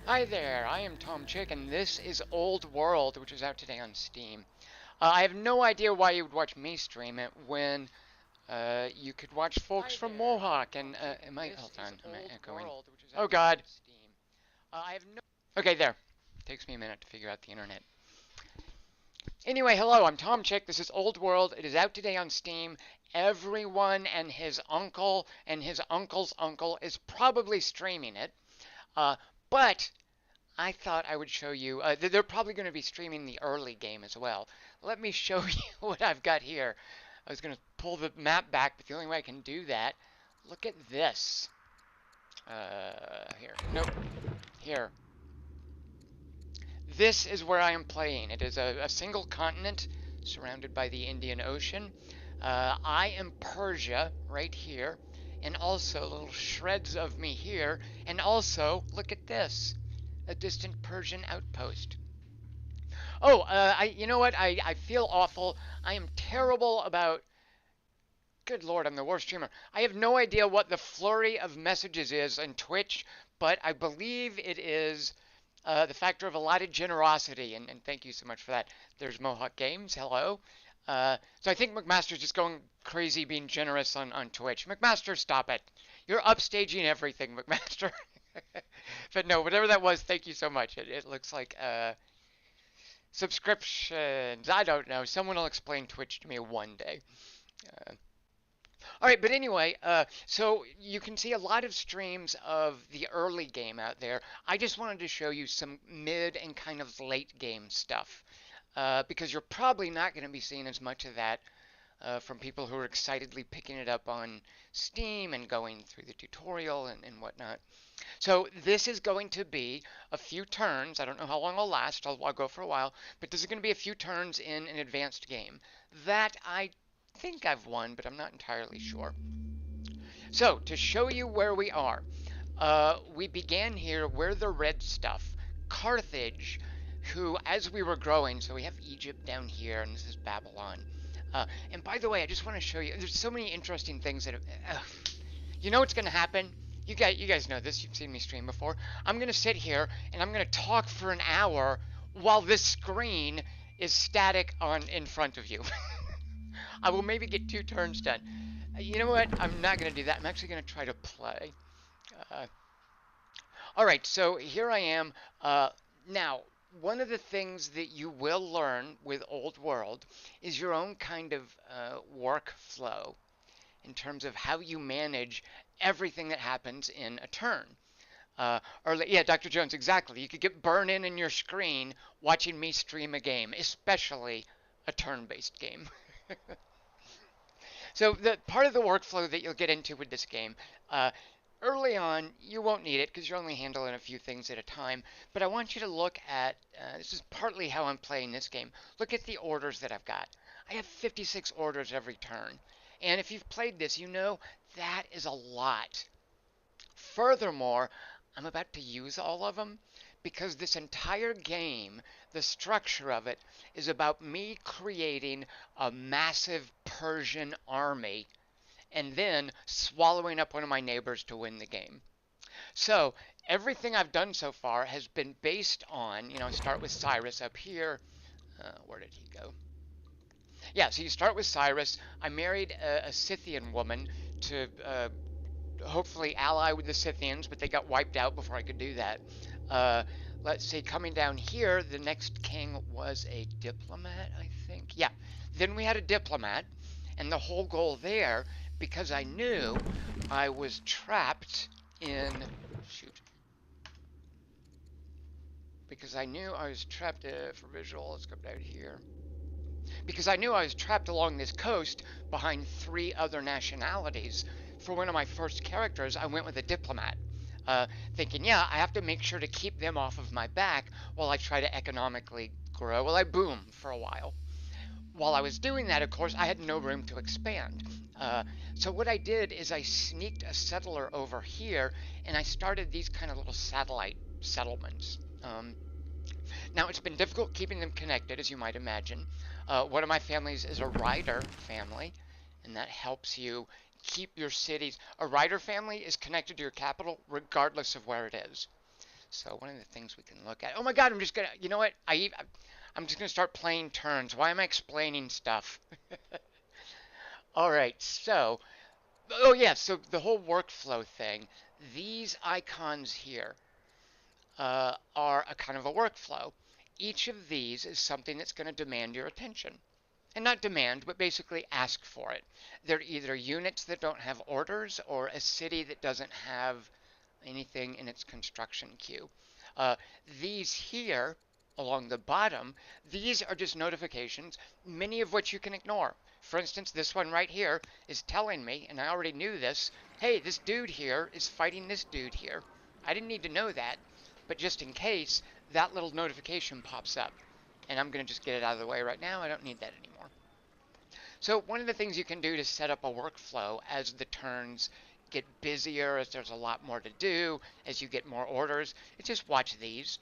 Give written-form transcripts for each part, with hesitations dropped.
Hi there, I am Tom Chick, and this is Old World, which is out today on Steam. I have no idea why you would watch me stream it when you could watch folks from Mohawk and hold on, am I echoing? Oh God. I have no. Okay, there. Takes me a minute to figure out the internet. Anyway, hello, I'm Tom Chick. This is Old World. It is out today on Steam. Everyone and his uncle and his uncle's uncle is probably streaming it. But I thought I would show you, they're probably going to be streaming the early game as well. Let me show you what I've got here. I was going to pull the map back, but the only way I can do that, look at this. Here, nope, here. This is where I am playing. It is a single continent surrounded by the Indian Ocean. I am Persia right here, and also little shreds of me here, and also, look at this. A distant Persian outpost. Oh, you know what? I feel awful. I am terrible about. Good Lord, I'm the worst streamer. I have no idea what the flurry of messages is on Twitch, but I believe it is the factor of a lot of generosity, and thank you so much for that. There's Mohawk Games. Hello. So I think McMaster's just going crazy being generous on Twitch. McMaster, stop it. You're upstaging everything, McMaster. But no, whatever that was, thank you so much. It looks like subscriptions. I don't know. Someone will explain Twitch to me one day. All right, but anyway, so you can see a lot of streams of the early game out there. I just wanted to show you some mid and kind of late game stuff because you're probably not going to be seeing as much of that from people who are excitedly picking it up on Steam and going through the tutorial and whatnot. So this is going to be a few turns. I don't know how long it'll last. I'll go for a while. But this is going to be a few turns in an advanced game that I think I've won, but I'm not entirely sure. So to show you where we are, we began here where the red stuff, Carthage, who as we were growing, so we have Egypt down here, and this is Babylon. And by the way, I just want to show you, there's so many interesting things that you know what's going to happen? You guys know this. You've seen me stream before. I'm going to sit here, and I'm going to talk for an hour while this screen is static in front of you. I will maybe get 2 turns done. You know what? I'm not going to do that. I'm actually going to try to play. All right, so here I am. Now, one of the things that you will learn with Old World is your own kind of workflow in terms of how you manage everything that happens in a turn. Yeah, Dr. Jones, exactly. You could get burned in your screen watching me stream a game, especially a turn-based game. So the part of the workflow that you'll get into with this game, early on, you won't need it because you're only handling a few things at a time, but I want you to look at, this is partly how I'm playing this game, look at the orders that I've got. I have 56 orders every turn. And if you've played this, you know that is a lot. Furthermore, I'm about to use all of them because this entire game, the structure of it, is about me creating a massive Persian army and then swallowing up one of my neighbors to win the game. So everything I've done so far has been based on, start with Cyrus up here. Where did he go? Yeah, so you start with Cyrus. I married a Scythian woman to hopefully ally with the Scythians, but they got wiped out before I could do that. Uh, let's see, coming down here, the next king was a diplomat, I think. Yeah, then we had a diplomat, and the whole goal there, because I knew I was trapped in. Shoot. Because I knew I was trapped for visual. Let's go down here. Because I knew I was trapped along this coast behind three other nationalities. For one of my first characters, I went with a diplomat, thinking, yeah, I have to make sure to keep them off of my back while I try to economically grow. Well, I boom for a while. While I was doing that, of course, I had no room to expand. So what I did is I sneaked a settler over here, and I started these kind of little satellite settlements. Now, it's been difficult keeping them connected, as you might imagine. One of my families is a rider family, and that helps you keep your cities. A rider family is connected to your capital regardless of where it is. So one of the things we can look at. Oh my God, I'm just gonna. You know what? I'm just gonna start playing turns. Why am I explaining stuff? All right. So, oh yeah. So the whole workflow thing. These icons here are a kind of a workflow. Each of these is something that's going to demand your attention. And not demand, but basically ask for it. They're either units that don't have orders or a city that doesn't have anything in its construction queue. Uh, these here, along the bottom, these are just notifications, many of which you can ignore. For instance, this one right here is telling me, and I already knew this, hey, this dude here is fighting this dude here. I didn't need to know that, but just in case, that little notification pops up. And I'm going to just get it out of the way right now. I don't need that anymore. So one of the things you can do to set up a workflow as the turns get busier, as there's a lot more to do, as you get more orders, is just watch these.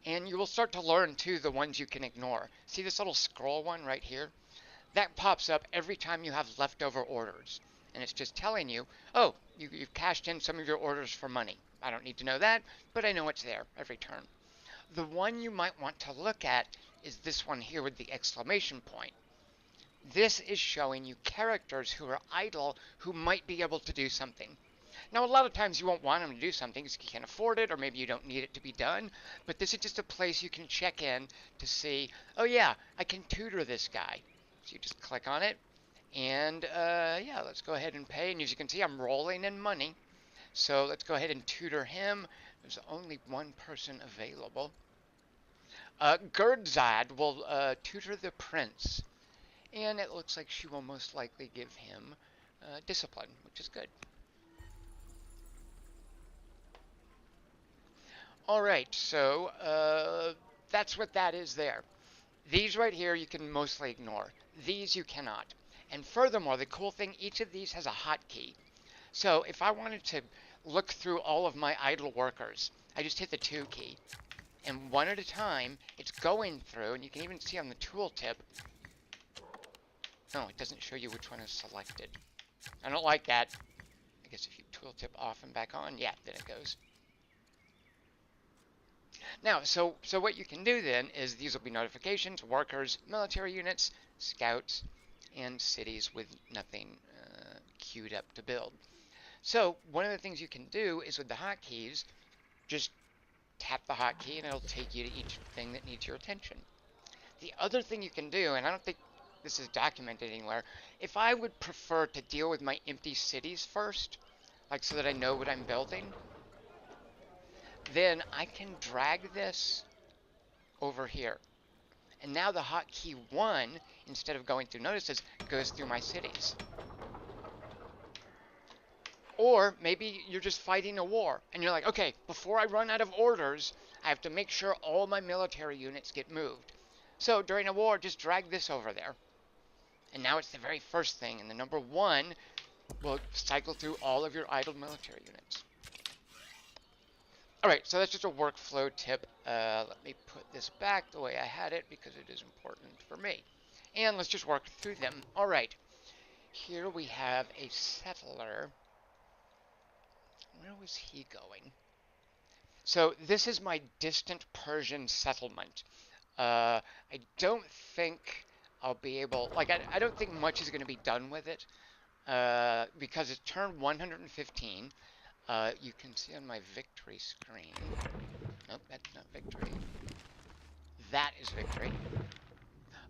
And you will start to learn, too, the ones you can ignore. See this little scroll one right here? That pops up every time you have leftover orders. And it's just telling you, oh, you've cashed in some of your orders for money. I don't need to know that, but I know it's there every turn. The one you might want to look at is this one here with the exclamation point. This is showing you characters who are idle who might be able to do something. Now, a lot of times you won't want them to do something because you can't afford it or maybe you don't need it to be done, but this is just a place you can check in to see, oh yeah, I can tutor this guy. So you just click on it, and yeah, let's go ahead and pay. And as you can see, I'm rolling in money. So let's go ahead and tutor him. There's only one person available. Gerdzad will tutor the prince. And it looks like she will most likely give him discipline, which is good. Alright, so that's what that is there. These right here you can mostly ignore. These you cannot. And furthermore, the cool thing, each of these has a hotkey. So if I wanted to look through all of my idle workers, I just hit the 2 key. And one at a time, it's going through, and you can even see on the tooltip. No, it doesn't show you which one is selected. I don't like that. I guess if you tooltip off and back on, yeah, then it goes. Now, so what you can do then is these will be notifications, workers, military units, scouts, and cities with nothing queued up to build. So one of the things you can do is with the hotkeys, just tap the hotkey and it'll take you to each thing that needs your attention. The other thing you can do, and I don't think this is documented anywhere, if I would prefer to deal with my empty cities first, like so that I know what I'm building, then I can drag this over here. And now the hotkey 1, instead of going through notices, goes through my cities. Or maybe you're just fighting a war, and you're like, okay, before I run out of orders, I have to make sure all my military units get moved. So during a war, just drag this over there. And now it's the very first thing, and the number 1 will cycle through all of your idle military units. Alright, so that's just a workflow tip. Let me put this back the way I had it because it is important for me. And let's just work through them. Alright, Here we have a settler. Where was he going? So this is my distant Persian settlement. I don't think I'll be able, like, I don't think much is going to be done with it because it turned 115. You can see on my victory screen. Nope, that's not victory. That is victory.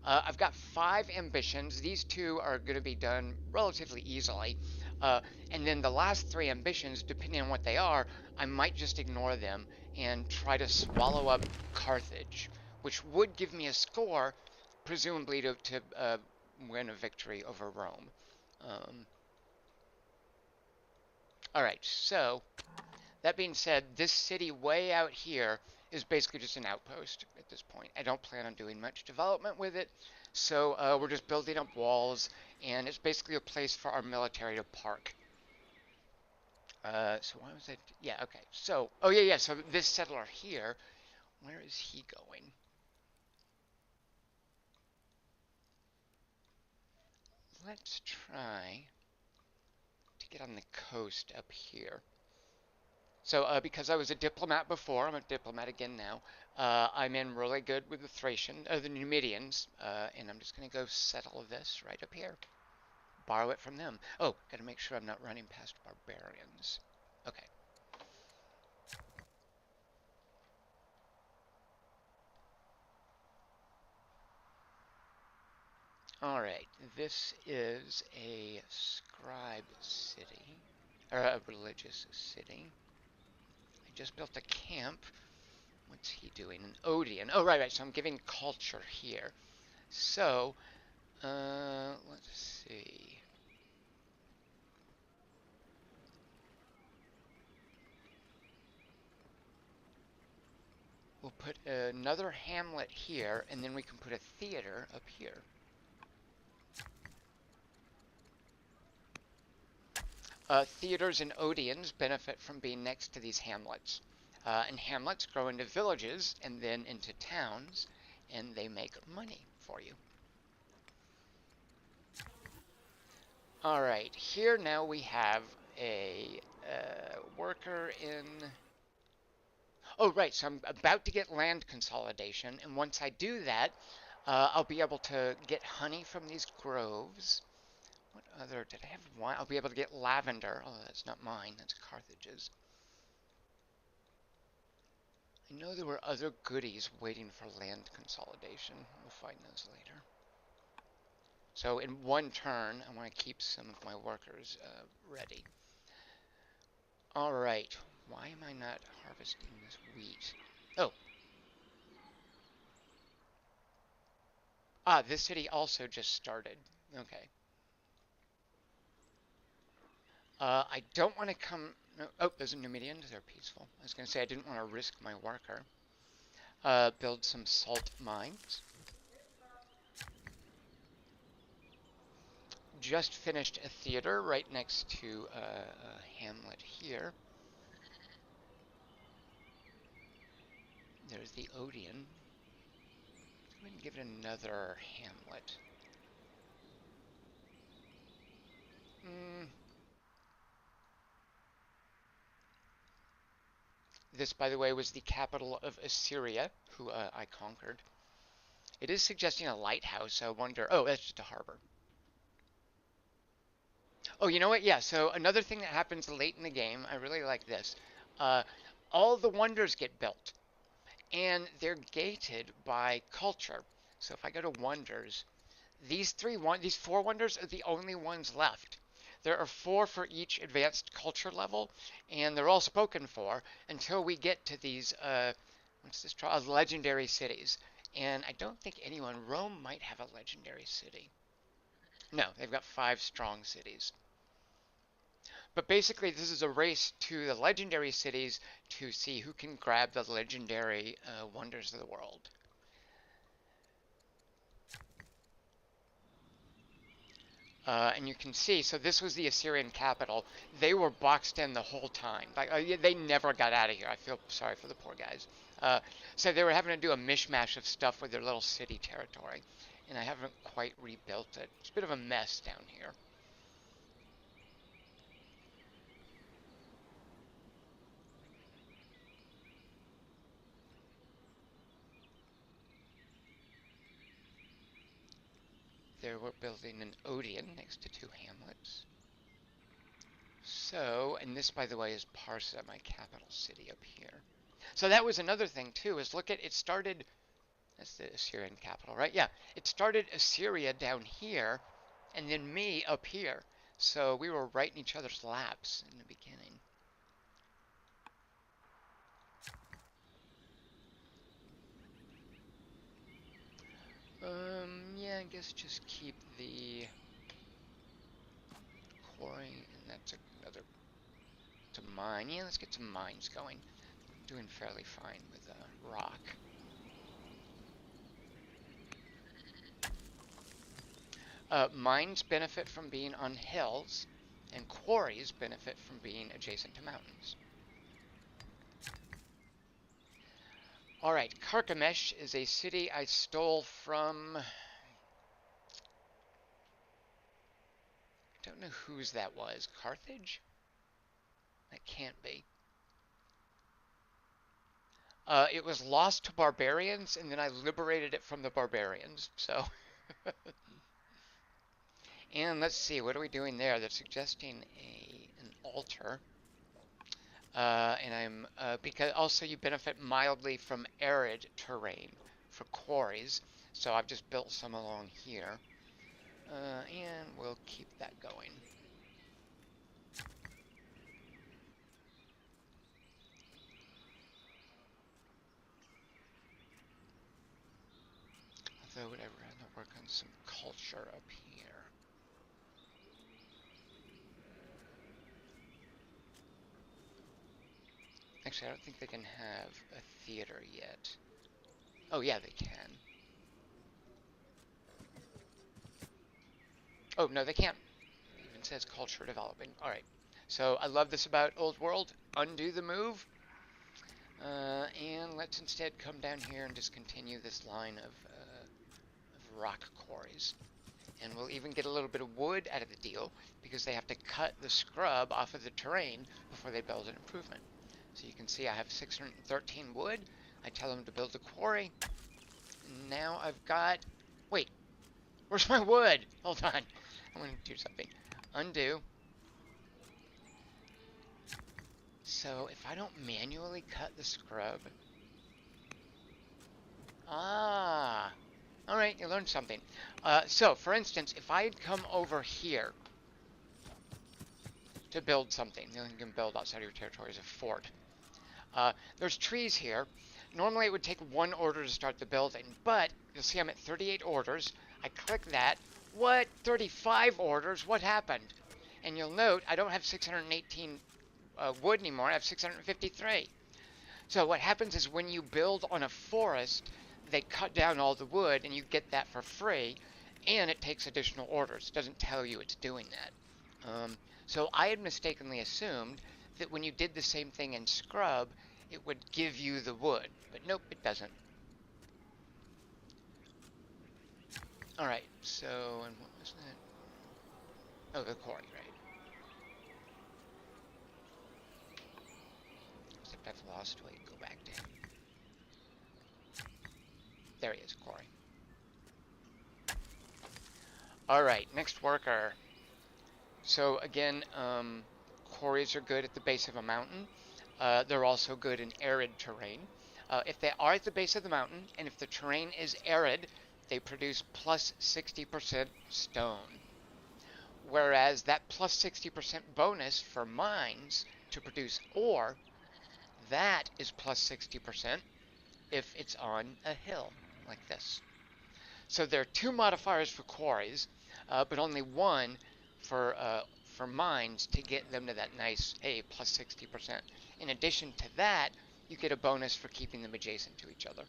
I've got 5 ambitions. These 2 are going to be done relatively easily. Uh, and then the last 3 ambitions, depending on what they are, I might just ignore them and try to swallow up Carthage, which would give me a score, presumably to win a victory over Rome. Um, all right, so that being said, this city way out here is basically just an outpost at this point. I don't plan on doing much development with it, so we're just building up walls, and it's basically a place for our military to park. So why was I? Yeah, okay. So, oh yeah, yeah. So this settler here, where is he going? Let's try to get on the coast up here. So, because I was a diplomat before, I'm a diplomat again now. I'm in really good with the the Numidians, and I'm just going to go settle this right up here. Borrow it from them. Oh, got to make sure I'm not running past barbarians. Okay. All right. This is a scribe city, or a religious city. I just built a camp. What's he doing? An Odeon. Oh, right, right. So I'm giving culture here. So, let's see. We'll put another hamlet here, and then we can put a theater up here. Theaters and Odeons benefit from being next to these hamlets. And hamlets grow into villages and then into towns, and they make money for you. All right, here now we have a worker in. Oh, right, so I'm about to get land consolidation, and once I do that, I'll be able to get honey from these groves. What other, did I have one? I'll be able to get lavender. Oh, that's not mine, that's Carthage's. I know there were other goodies waiting for land consolidation. We'll find those later. So in one turn, I want to keep some of my workers ready. All right, why am I not harvesting this wheat? Oh, this city also just started. Okay. I don't want to come. No, oh, there's a Numidian. They're peaceful. I was going to say I didn't want to risk my worker. Build some salt mines. Just finished a theater right next to a hamlet here. There's the Odeon. Let's go ahead and give it another hamlet. Mm. This, by the way, was the capital of Assyria, who I conquered. It is suggesting a lighthouse, so I wonder. Oh, that's just a harbor. Oh, you know what? Yeah, so another thing that happens late in the game, I really like this. Uh, all the wonders get built, and they're gated by culture. So if I go to wonders, these 4 wonders are the only ones left. There are 4 for each advanced culture level, and they're all spoken for until we get to these what's this? Legendary cities. And I don't think anyone. Rome might have a legendary city. No, they've got 5 strong cities. But basically, this is a race to the legendary cities to see who can grab the legendary wonders of the world. And you can see, so this was the Assyrian capital. They were boxed in the whole time. Like they never got out of here. I feel sorry for the poor guys. Uh, so they were having to do a mishmash of stuff with their little city territory, and I haven't quite rebuilt it. It's a bit of a mess down here. there we're building an Odeon next to two hamlets. So, and this, by the way, is Persia, my capital city up here. So that was another thing, too, is look at, it started, that's the Assyrian capital, right? Yeah, it started Assyria down here, and then me up here. So we were right in each other's laps in the beginning. Yeah, I guess just keep the quarry, and that's another to mine. Yeah, let's get some mines going. Doing fairly fine with rock. Mines benefit from being on hills, and quarries benefit from being adjacent to mountains. Alright, Carchemish is a city I stole from... I don't know whose that was. Carthage? That can't be. It was lost to barbarians, and then I liberated it from the barbarians, so... And let's see, what are we doing there? They're suggesting an altar. And I'm because also you benefit mildly from arid terrain for quarries, so I've just built some along here, and we'll keep that going. Although would I rather work on some culture up here? Actually, I don't think they can have a theater yet. Oh yeah, they can. Oh no, they can't. It even says culture developing. All right. So I love this about Old World. Undo the move. And let's instead come down here and just continue this line of rock quarries. And we'll even get a little bit of wood out of the deal because they have to cut the scrub off of the terrain before they build an improvement. So you can see I have 613 wood. I tell them to build a quarry. And now I've got... Wait, where's my wood? Hold on. I'm going to do something. Undo. So if I don't manually cut the scrub... Ah, all right, you learned something. So, for instance, if I had come over here to build something, the only thing you can build outside of your territory is a fort. There's trees here. Normally it would take 1 order to start the building, but you'll see I'm at 38 orders. I click that. What? 35 orders? What happened? And you'll note I don't have 618 wood anymore. I have 653. So what happens is when you build on a forest, they cut down all the wood and you get that for free, and it takes additional orders. It doesn't tell you it's doing that. So I had mistakenly assumed that when you did the same thing in Scrub, it would give you the wood, but nope, it doesn't. Alright, so, and what was that? Oh, the quarry, right. Except I've lost, wait, go back to him. There he is, quarry. Alright, next worker. So again, quarries are good at the base of a mountain. They're also good in arid terrain. If they are at the base of the mountain, and if the terrain is arid, they produce plus 60% stone. Whereas that plus 60% bonus for mines to produce ore, that is plus 60% if it's on a hill like this. So there are 2 modifiers for quarries, but only 1 for mines to get them to that nice, hey, plus 60%. In addition to that, you get a bonus for keeping them adjacent to each other.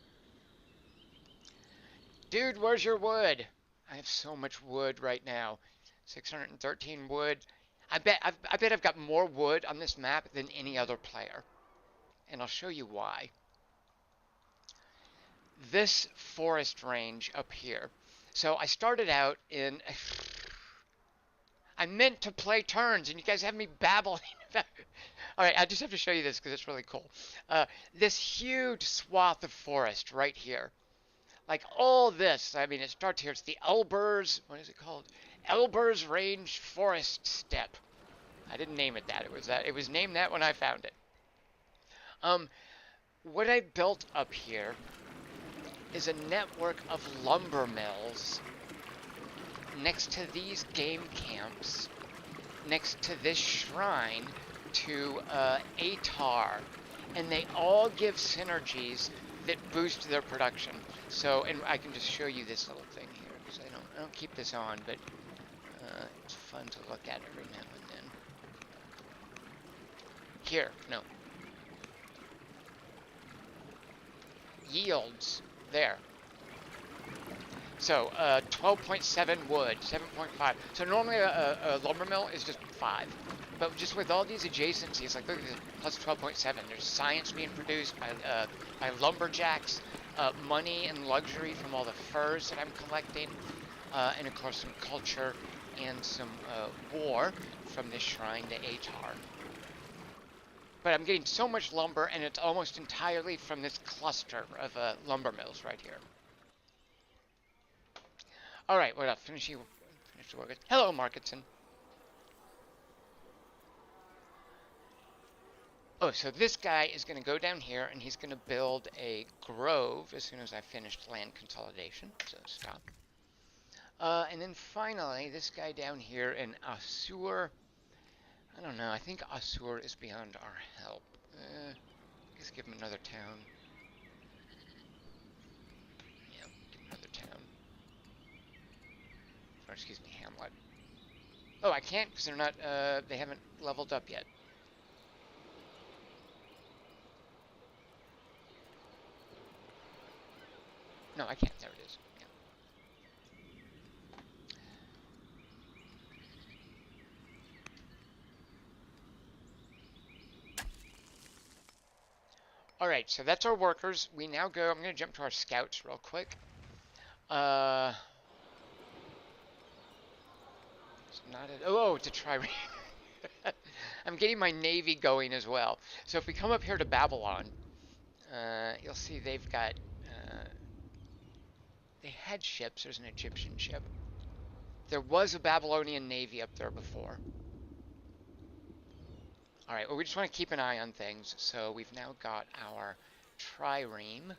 Dude, where's your wood? I have so much wood right now. 613 wood. I bet I've got more wood on this map than any other player. And I'll show you why. This forest range up here. So I started out in... I meant to play turns, and you guys have me babbling about... Alright, I just have to show you this because it's really cool. This huge swath of forest right here. Like all this, I mean, it starts here. It's the Elburz, what is it called? Elburz Range Forest Steppe. I didn't name it that. It was that. It was named that when I found it. Um, what I built up here is a network of lumber mills next to these game camps, next to this shrine to Atar, and they all give synergies that boost their production. So, and I can just show you this little thing here because I don't keep this on, but it's fun to look at every now and then. Here, no, yields there. So 12.7 wood, 7.5. So normally a lumber mill is just 5. But just with all these adjacencies, like look at this, plus 12.7. There's science being produced by lumberjacks, money and luxury from all the furs that I'm collecting, and of course some culture and some war from this shrine to Atar. But I'm getting so much lumber, and it's almost entirely from this cluster of lumber mills right here. All right, what up? Finish the work. Hello, Marketson. Oh, so this guy is going to go down here, and he's going to build a grove as soon as I finished land consolidation. So stop. And then finally, this guy down here in Assur. I don't know. I think Assur is beyond our help. Let's give him another town. Yeah, give him another town. Or excuse me, hamlet. Oh, I can't because they're not. They haven't leveled up yet. No, I can't. There it is. Yeah. All right, so that's our workers. We now go. I'm going to jump to our scouts real quick. It's not a. Oh, it's a trireme. I'm getting my navy going as well. So if we come up here to Babylon, you'll see they've got. They had ships. There's an Egyptian ship. There was a Babylonian navy up there before. Alright, well, we just want to keep an eye on things. So we've now got our trireme.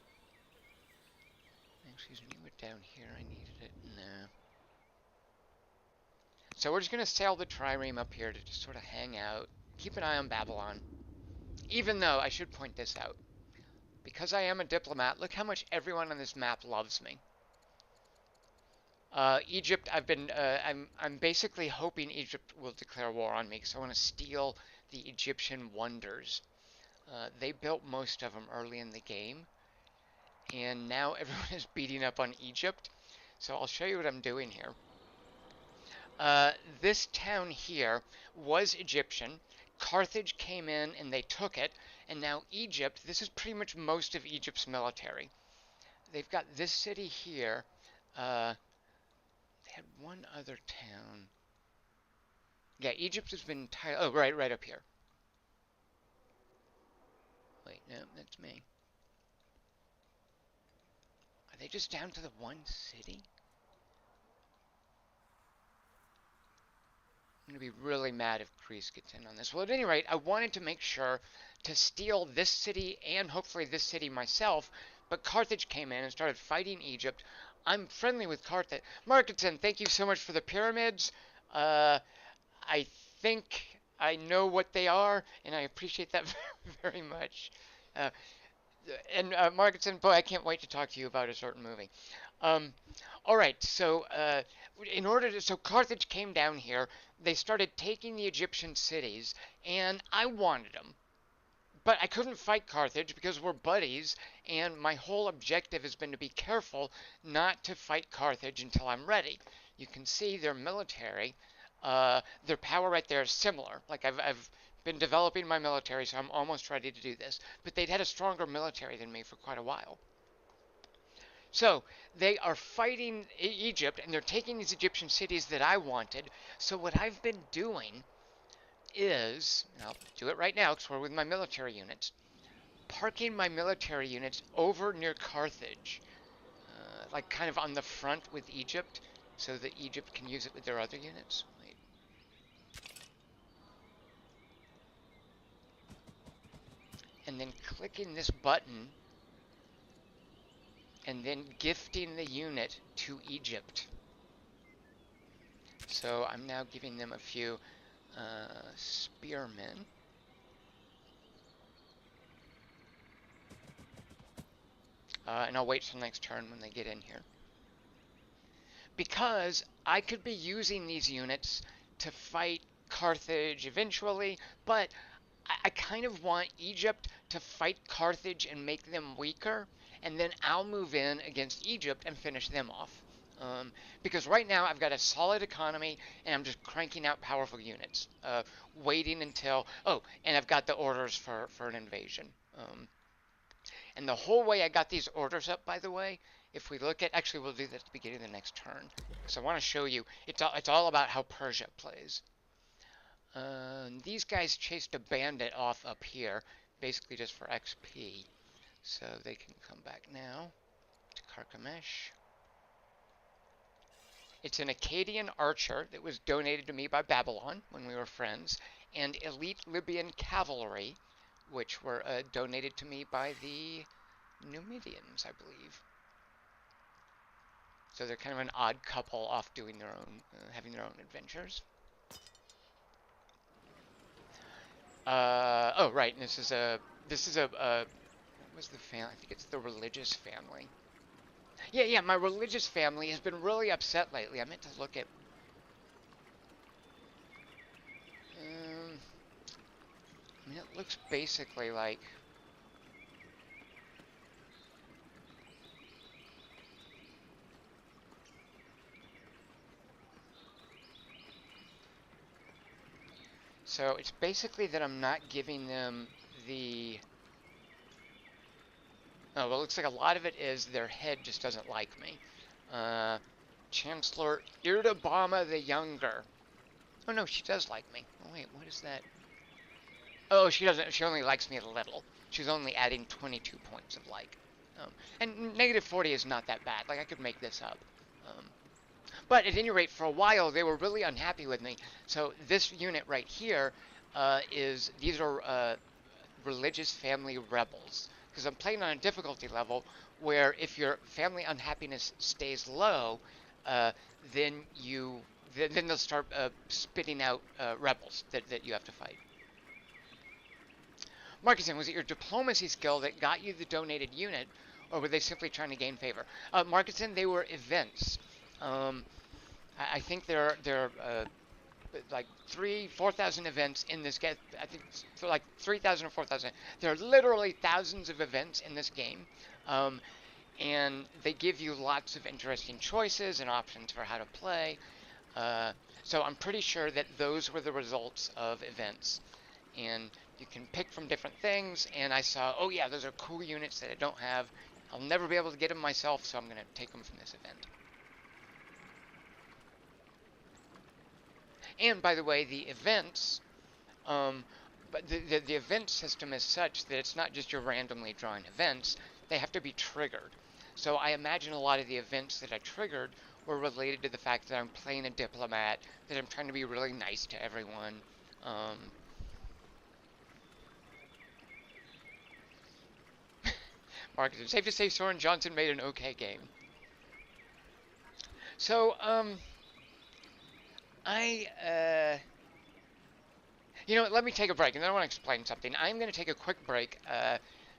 Excuse me, went down here. I needed it. No. So we're just going to sail the trireme up here to just sort of hang out. Keep an eye on Babylon. Even though, I should point this out. Because I am a diplomat, look how much everyone on this map loves me. Egypt, I'm basically hoping Egypt will declare war on me because I want to steal the Egyptian wonders. They built most of them early in the game, and now everyone is beating up on Egypt. So I'll show you what I'm doing here. This town here was Egyptian. Carthage came in and they took it, and now Egypt, this is pretty much most of Egypt's military. They've got this city here. They had one other town. Yeah, Egypt has been entirely. Oh, right up here. Wait, no, that's me. Are they just down to the one city? I'm going to be really mad if Greece gets in on this. Well, at any rate, I wanted to make sure to steal this city and hopefully this city myself, but Carthage came in and started fighting Egypt. I'm friendly with Carthage. Marketon, thank you so much for the pyramids. I think I know what they are, and I appreciate that very much. Uh, and Margaretson, boy, I can't wait to talk to you about a certain movie. All right, so so Carthage came down here. They started taking the Egyptian cities, and I wanted them. But I couldn't fight Carthage because we're buddies, and my whole objective has been to be careful not to fight Carthage until I'm ready. You can see their military, their power right there is similar. Like I've been developing my military, so I'm almost ready to do this. But they'd had a stronger military than me for quite a while. So they are fighting Egypt, and they're taking these Egyptian cities that I wanted. So what I've been doing is, and I'll do it right now because we're with my military units, parking my military units over near Carthage. like kind of on the front with Egypt, so that Egypt can use it with their other units. Wait. And then clicking this button and then gifting the unit to Egypt. So I'm now giving them a few spearmen. And I'll wait till next turn when they get in here. Because I could be using these units to fight Carthage eventually, but I kind of want Egypt to fight Carthage and make them weaker, and then I'll move in against Egypt and finish them off. Because right now I've got a solid economy and I'm just cranking out powerful units, waiting until, oh, and I've got the orders for an invasion. And the whole way I got these orders up, by the way, if we look at, actually we'll do that at the beginning of the next turn, because I want to show you, it's all about how Persia plays. These guys chased a bandit off up here, basically just for XP, so they can come back now to Carchemish. It's an Akkadian archer that was donated to me by Babylon when we were friends, and elite Libyan cavalry, which were donated to me by the Numidians, I believe. So they're kind of an odd couple off doing their own, having their own adventures. Oh, right, and this is a, what's the family? I think it's the religious family. Yeah, my religious family has been really upset lately. I meant to look at, I mean, it looks basically like, so it's basically that I'm not giving them the, oh, well, it looks like a lot of it is their head just doesn't like me. Chancellor Irdabama the Younger. Oh, no, she does like me. Oh, wait, what is that? Oh, she doesn't. She only likes me a little. She's only adding 22 points of like. And negative 40 is not that bad. Like, I could make this up. But at any rate, for a while, they were really unhappy with me. So this unit right here these are religious family rebels. Because I'm playing on a difficulty level where if your family unhappiness stays low, then they'll start spitting out rebels that you have to fight. Marcusson, was it your diplomacy skill that got you the donated unit, or were they simply trying to gain favor? Marcusson, they were events. I think there are like 4,000 events in this game. I think for like 3,000 or 4,000. There are literally thousands of events in this game, and they give you lots of interesting choices and options for how to play. So I'm pretty sure that those were the results of events, and you can pick from different things. And I saw, oh yeah, those are cool units that I don't have. I'll never be able to get them myself, so I'm going to take them from this event. And by the way, the events, but the event system is such that it's not just your randomly drawn events, they have to be triggered. So I imagine a lot of the events that I triggered were related to the fact that I'm playing a diplomat, that I'm trying to be really nice to everyone. Marcus, it's safe to say Soren Johnson made an okay game. So, you know what, let me take a break, and then I want to explain something. I'm going to take a quick break.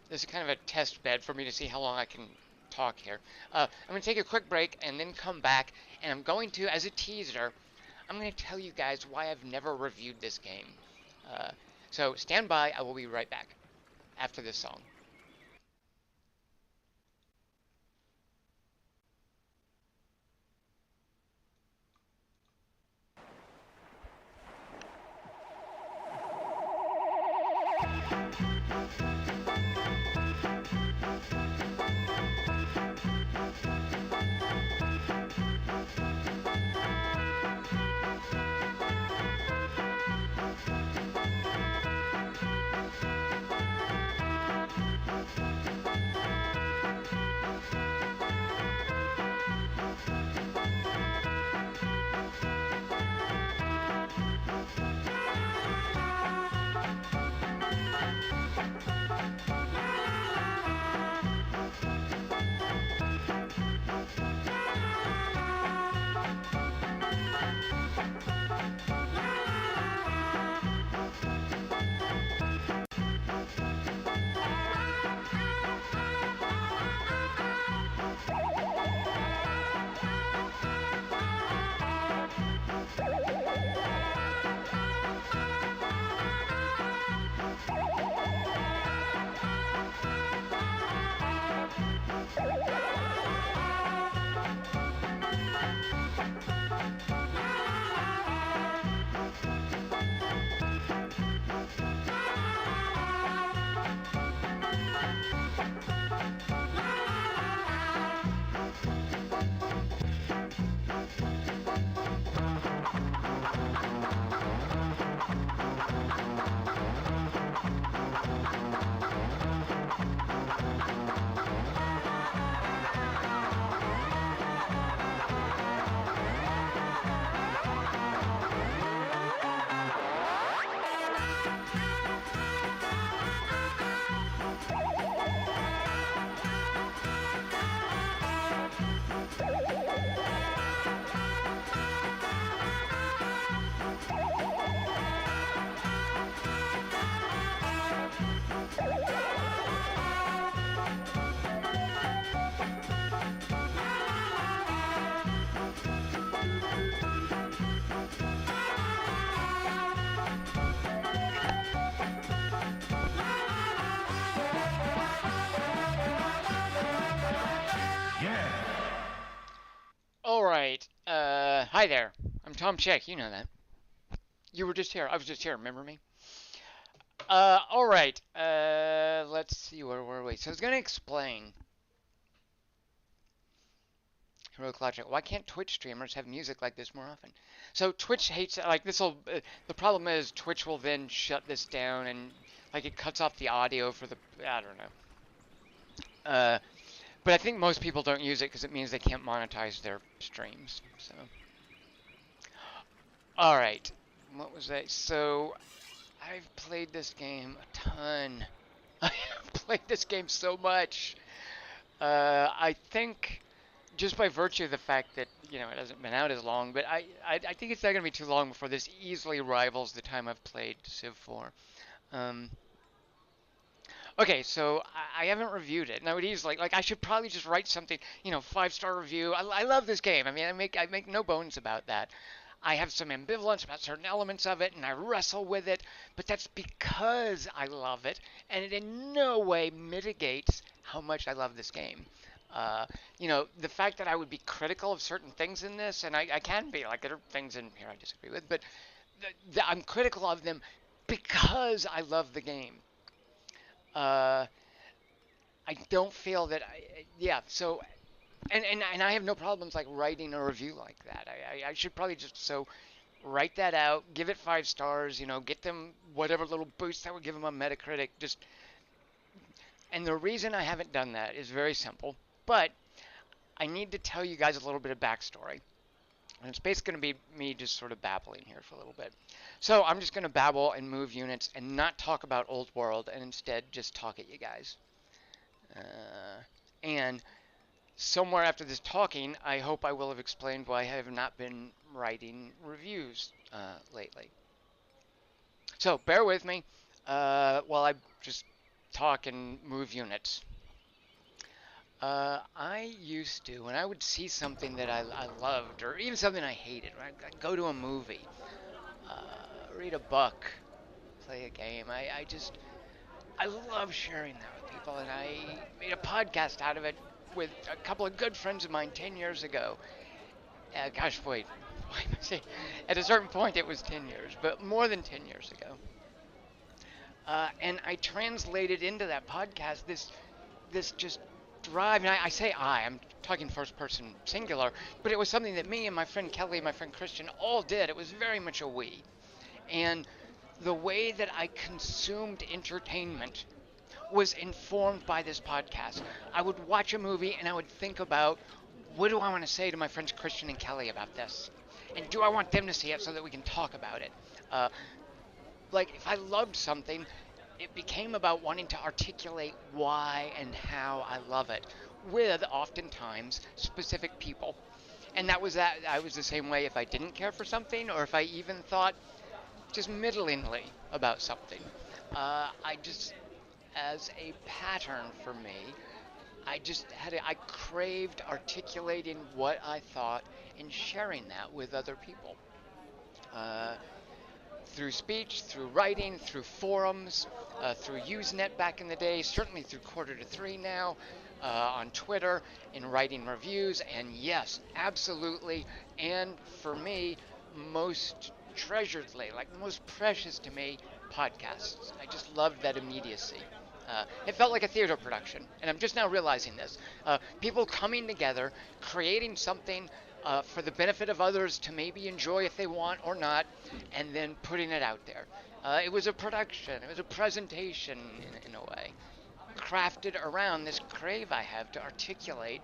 This is kind of a test bed for me to see how long I can talk here. I'm going to take a quick break and then come back, and I'm going to, as a teaser, I'm going to tell you guys why I've never reviewed this game. So stand by, I will be right back after this song. Hi there. I'm Tom Chick. You know that. You were just here. I was just here. Remember me? All right. Let's see. Where were we? So I was gonna explain Heroic Logic. Why can't Twitch streamers have music like this more often? So Twitch hates like this will. The problem is Twitch will then shut this down and like it cuts off the audio for the. I don't know. But I think most people don't use it because it means they can't monetize their streams. So. All right. What was that? So I've played this game a ton. I have played this game so much. I think just by virtue of the fact that it hasn't been out as long, but I think it's not gonna be too long before this easily rivals the time I've played Civ 4. Um, okay, so I haven't reviewed it, and I would easily like I should probably just write something, 5-star review. I love this game. I mean, I make no bones about that. I have some ambivalence about certain elements of it, and I wrestle with it, but that's because I love it, and it in no way mitigates how much I love this game. The fact that I would be critical of certain things in this, and I can be, like there are things in here I disagree with, but I'm critical of them because I love the game. Uh, I don't feel that yeah, so and I have no problems like writing a review like that. I should probably just write that out, give it 5 stars, get them whatever little boost that would give them on Metacritic. Just and the reason I haven't done that is very simple, but I need to tell you guys a little bit of backstory. And it's basically going to be me just sort of babbling here for a little bit. So I'm just going to babble and move units and not talk about Old World and instead just talk at you guys. And somewhere after this talking, I hope I will have explained why I have not been writing reviews lately. So bear with me while I just talk and move units. I used to, when I would see something that I loved, or even something I hated, right? I'd go to a movie, read a book, play a game. I love sharing that with people, and I made a podcast out of it with a couple of good friends of mine 10 years ago. Gosh, wait, why am I saying? At a certain point, it was 10 years, but more than 10 years ago. And I translated into that podcast this just drive, and I say I'm talking first person singular, but it was something that me and my friend Kelly and my friend Christian all did. It was very much a we. And the way that I consumed entertainment was informed by this podcast. I would watch a movie and I would think about what do I want to say to my friends Christian and Kelly about this? And do I want them to see it so that we can talk about it? Uh, like, if I loved something, it became about wanting to articulate why and how I love it with oftentimes specific people. And that I was the same way if I didn't care for something or if I even thought just middlingly about something. I just, as a pattern for me, I craved articulating what I thought and sharing that with other people. Uh, Through speech, through writing, through forums, through Usenet back in the day, certainly through Quarter to Three now, on Twitter, in writing reviews, and yes, absolutely, and for me, most treasuredly, like most precious to me, podcasts. I just loved that immediacy. It felt like a theater production, and I'm just now realizing this. People coming together, creating something for the benefit of others to maybe enjoy if they want or not, and then putting it out there. It was a production, it was a presentation in a way, crafted around this crave I have to articulate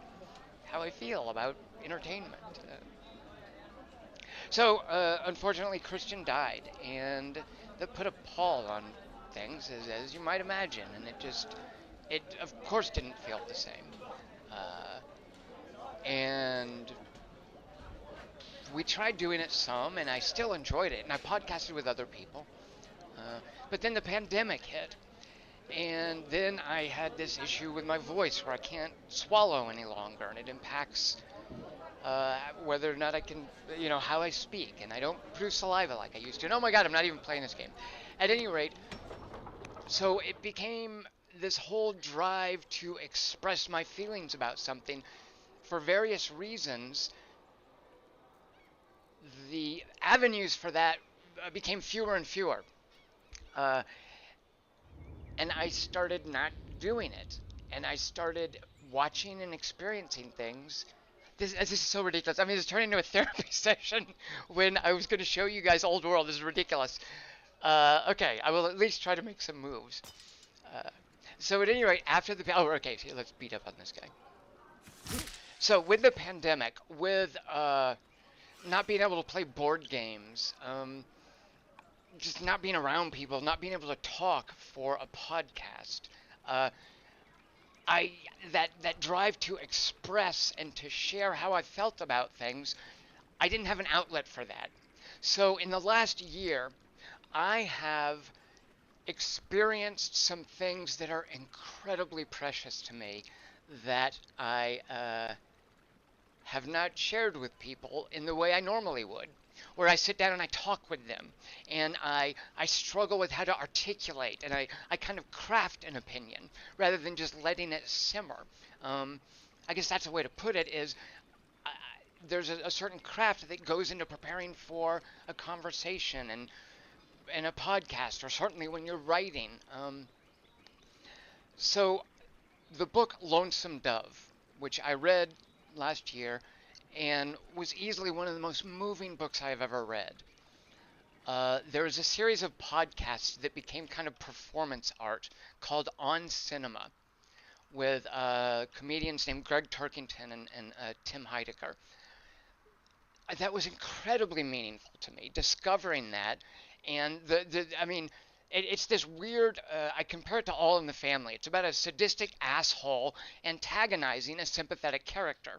how I feel about entertainment. Unfortunately, Christian died, and that put a pall on things, as you might imagine, and it of course didn't feel the same. Uh, and we tried doing it some, and I still enjoyed it, and I podcasted with other people. But then the pandemic hit, and then I had this issue with my voice where I can't swallow any longer, and it impacts whether or not I can, how I speak, and I don't produce saliva like I used to. And oh my God, I'm not even playing this game. At any rate, so it became this whole drive to express my feelings about something for various reasons the avenues for that became fewer and fewer. Uh, and I started not doing it. And I started watching and experiencing things. This is so ridiculous. I mean, it's turning into a therapy session when I was going to show you guys Old World. This is ridiculous. Okay, I will at least try to make some moves. Uh, so at any rate, after the okay, so let's beat up on this guy. So with the pandemic, with not being able to play board games, just not being around people, not being able to talk for a podcast, uh, I that drive to express and to share how I felt about things, I didn't have an outlet for that. So in the last year, I have experienced some things that are incredibly precious to me that I have not shared with people in the way I normally would, where I sit down and I talk with them and I struggle with how to articulate and I kind of craft an opinion rather than just letting it simmer. I guess that's a way to put it is uh, there's a certain craft that goes into preparing for a conversation and a podcast, or certainly when you're writing. So the book Lonesome Dove, which I read last year and was easily one of the most moving books I have ever read. There was a series of podcasts that became kind of performance art called On Cinema with comedians named Greg Turkington and Tim Heidecker. That was incredibly meaningful to me, discovering that. And I mean, it's this weird, I compare it to All in the Family. It's about a sadistic asshole antagonizing a sympathetic character.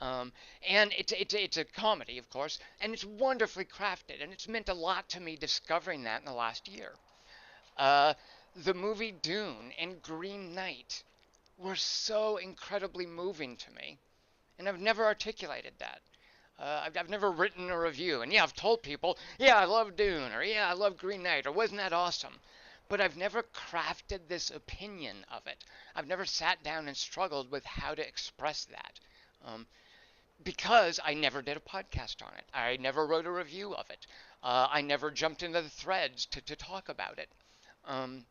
Um, and it's a comedy, of course, and it's wonderfully crafted, and it's meant a lot to me discovering that in the last year. Uh, the movie Dune and Green Knight were so incredibly moving to me, and I've never articulated that. I've never written a review, and yeah, I've told people, yeah, I love Dune, or yeah, I love Green Knight, or wasn't that awesome? But I've never crafted this opinion of it. I've never sat down and struggled with how to express that. Um, because I never did a podcast on it. I never wrote a review of it. I never jumped into the threads to talk about it. Um,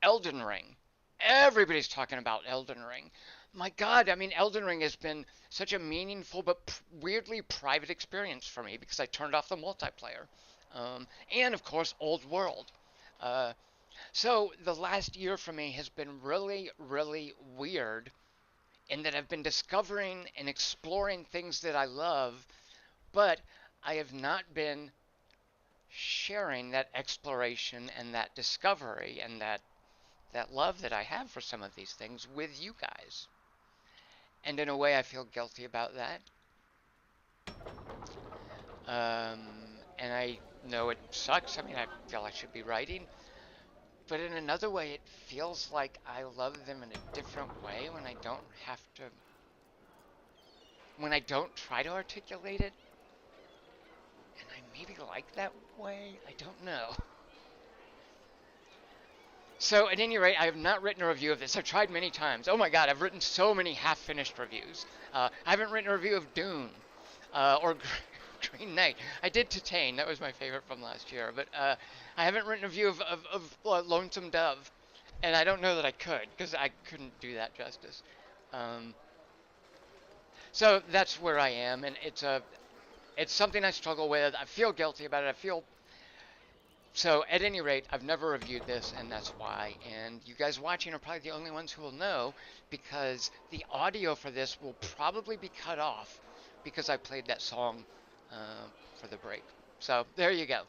Elden Ring. Everybody's talking about Elden Ring. My God, I mean, Elden Ring has been such a meaningful but weirdly private experience for me because I turned off the multiplayer. And of course, Old World. Uh, so the last year for me has been really, really weird in that I've been discovering and exploring things that I love, but I have not been sharing that exploration and that discovery and that love that I have for some of these things with you guys. And in a way, I feel guilty about that. Um, and I know it sucks. I mean, I feel I should be writing. But in another way, it feels like I love them in a different way when I don't try to articulate it. And I maybe like that way. I don't know. So at any rate, I have not written a review of this. I've tried many times. Oh my God, I've written so many half-finished reviews. I haven't written a review of Dune or Green Knight. I did Titane. That was my favorite from last year. But I haven't written a review of Lonesome Dove. And I don't know that I could, because I couldn't do that justice. Um, so that's where I am, and it's something I struggle with. I feel guilty about it. I feel so. At any rate, I've never reviewed this, and that's why. And you guys watching are probably the only ones who will know, because the audio for this will probably be cut off because I played that song for the break. So there you go.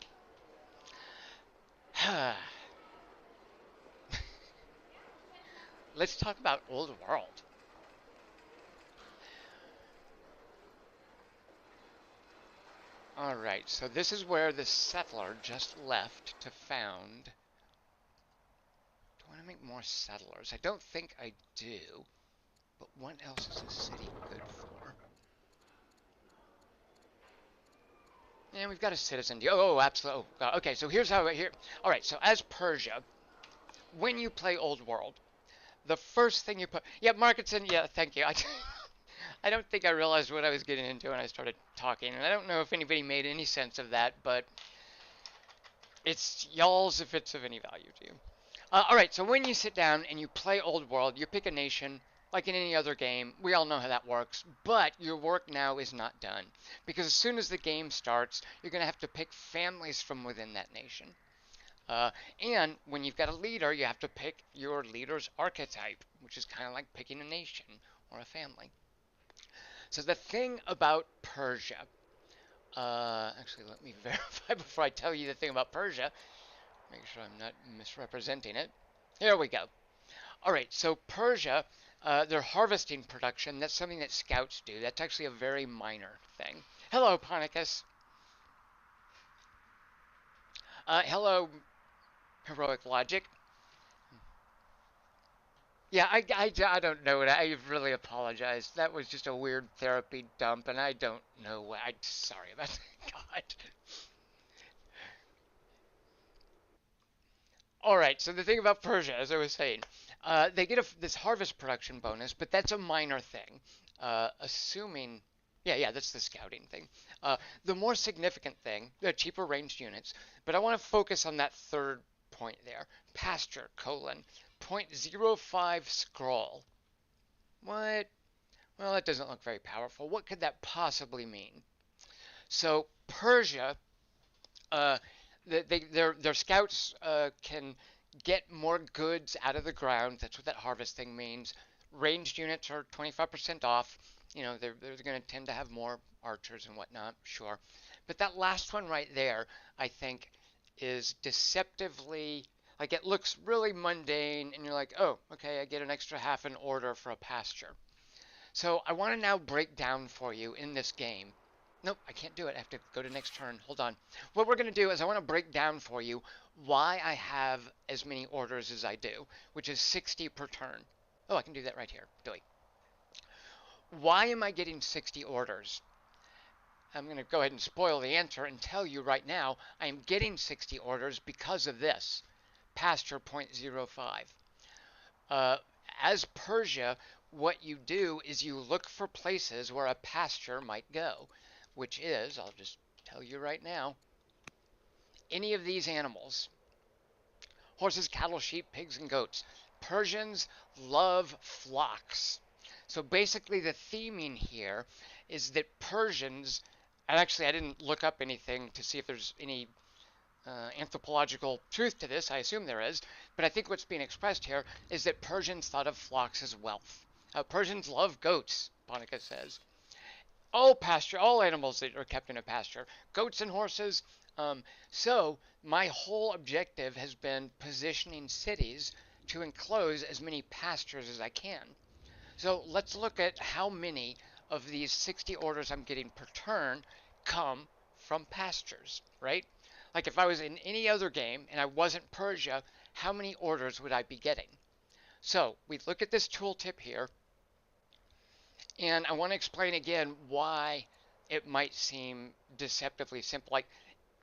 Let's talk about Old World. Alright, so this is where the settler just left to found. Do I want to make more settlers? I don't think I do. But what else is a city good for? And we've got a citizen. Oh, absolutely. Oh, okay, so here's how here. Alright, so as Persia, when you play Old World, the first thing you put. Yeah, Markinson, yeah, thank you. I don't think I realized what I was getting into when I started talking, and I don't know if anybody made any sense of that, but it's y'all's if it's of any value to you. All right, so when you sit down and you play Old World, you pick a nation like in any other game. We all know how that works, but your work now is not done because as soon as the game starts, you're going to have to pick families from within that nation. Uh, and when you've got a leader, you have to pick your leader's archetype, which is kind of like picking a nation or a family. So the thing about Persia, actually, let me verify before I tell you the thing about Persia. Make sure I'm not misrepresenting it. Here we go. All right, so Persia, their harvesting production, that's something that scouts do. That's actually a very minor thing. Hello, Ponicus. Hello, Heroic Logic. Yeah, I don't know it. I really apologize. That was just a weird therapy dump, and I don't know what. I'm sorry about that. God. All right, so the thing about Persia, as I was saying, they get this harvest production bonus, but that's a minor thing. Assuming, yeah, that's the scouting thing. The more significant thing, the cheaper ranged units, but I want to focus on that third point there. Pasture, colon, 0.05 scroll. What? Well, that doesn't look very powerful. What could that possibly mean? So Persia, uh, their scouts can get more goods out of the ground. That's what that harvest thing means. Ranged units are 25% off. You know, they're going to tend to have more archers and whatnot, sure. But that last one right there, I think, is deceptively, like it looks really mundane, and you're like, oh, okay, I get an extra half an order for a pasture. So I want to now break down for you in this game. Nope, I can't do it. I have to go to next turn. Hold on. What we're going to do is I want to break down for you why I have as many orders as I do, which is 60 per turn. Oh, I can do that right here. Billy. Why am I getting 60 orders? I'm going to go ahead and spoil the answer and tell you right now I am getting 60 orders because of this. Pasture 0.05. Uh, as Persia, what you do is you look for places where a pasture might go, which is, I'll just tell you right now, any of these animals: horses, cattle, sheep, pigs, and goats. Persians love flocks. So basically, the theming here is that Persians, and actually, I didn't look up anything to see if there's any anthropological truth to this. I assume there is, but I think what's being expressed here is that Persians thought of flocks as wealth. Persians love goats, Bonica says. All animals that are kept in a pasture, goats and horses. So my whole objective has been positioning cities to enclose as many pastures as I can. So let's look at how many of these 60 orders I'm getting per turn come from pastures, right? Like if I was in any other game and I wasn't Persia, how many orders would I be getting? So we look at this tooltip here, and I want to explain again why it might seem deceptively simple. Like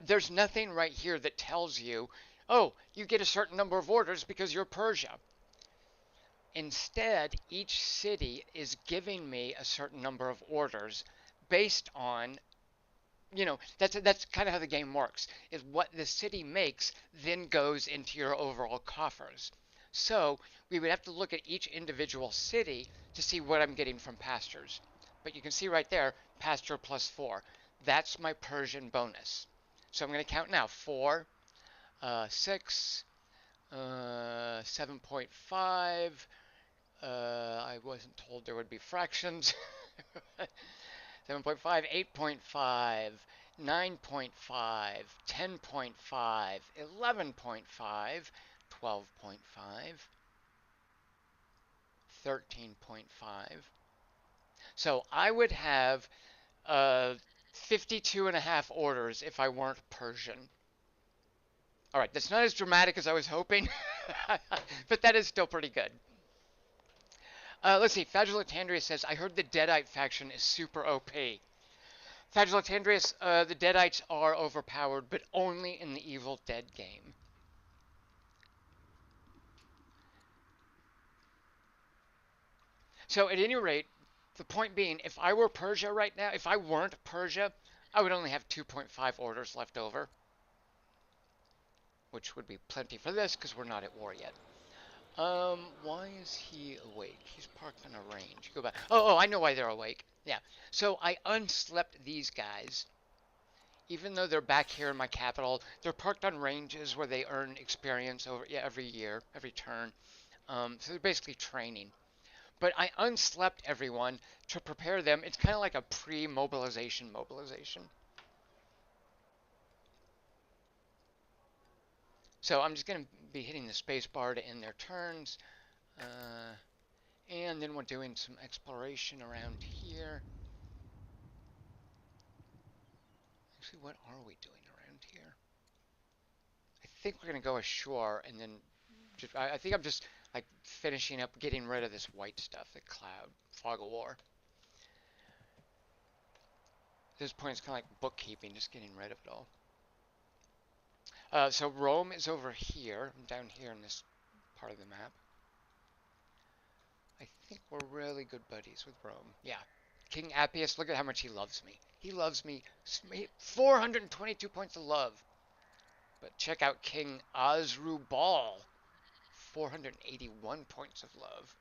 there's nothing right here that tells you, oh, you get a certain number of orders because you're Persia. Instead, each city is giving me a certain number of orders based on, that's kind of how the game works. Is what the city makes then goes into your overall coffers. So we would have to look at each individual city to see what I'm getting from pastures. But you can see right there, pasture plus 4. That's my Persian bonus. So I'm going to count now. 4, 6, 7.5. I wasn't told there would be fractions. 7.5, 8.5, 9.5, 10.5, 11.5, 12.5, 13.5. So I would have 52 and a half orders if I weren't Persian. All right, that's not as dramatic as I was hoping, but that is still pretty good. Let's see. Fagilatandrius says, I heard the Deadite faction is super OP. Fagilatandrius, the Deadites are overpowered, but only in the Evil Dead game. So at any rate, The point being, if I were Persia right now, if I weren't Persia, I would only have 2.5 orders left over, which would be plenty for this because we're not at war yet. Why is he awake? He's parked on a range. Go back. Oh, I know why they're awake. Yeah. So I unslept these guys. Even though they're back here in my capital, they're parked on ranges where they earn experience over every year, every turn. So they're basically training. But I unslept everyone to prepare them. It's kind of like a pre-mobilization mobilization. So I'm just going to be hitting the space bar to end their turns. And then we're doing some exploration around here. Actually, what are we doing around here? I think we're going to go ashore and then I think I'm just like finishing up getting rid of this white stuff, the cloud, fog of war. At this point, it's kind of like bookkeeping, just getting rid of it all. So Rome is over here. I'm down here in this part of the map. I think we're really good buddies with Rome. Yeah. King Appius, look at how much he loves me. He loves me. 422 points of love. But check out King Asdrubal. 481 points of love.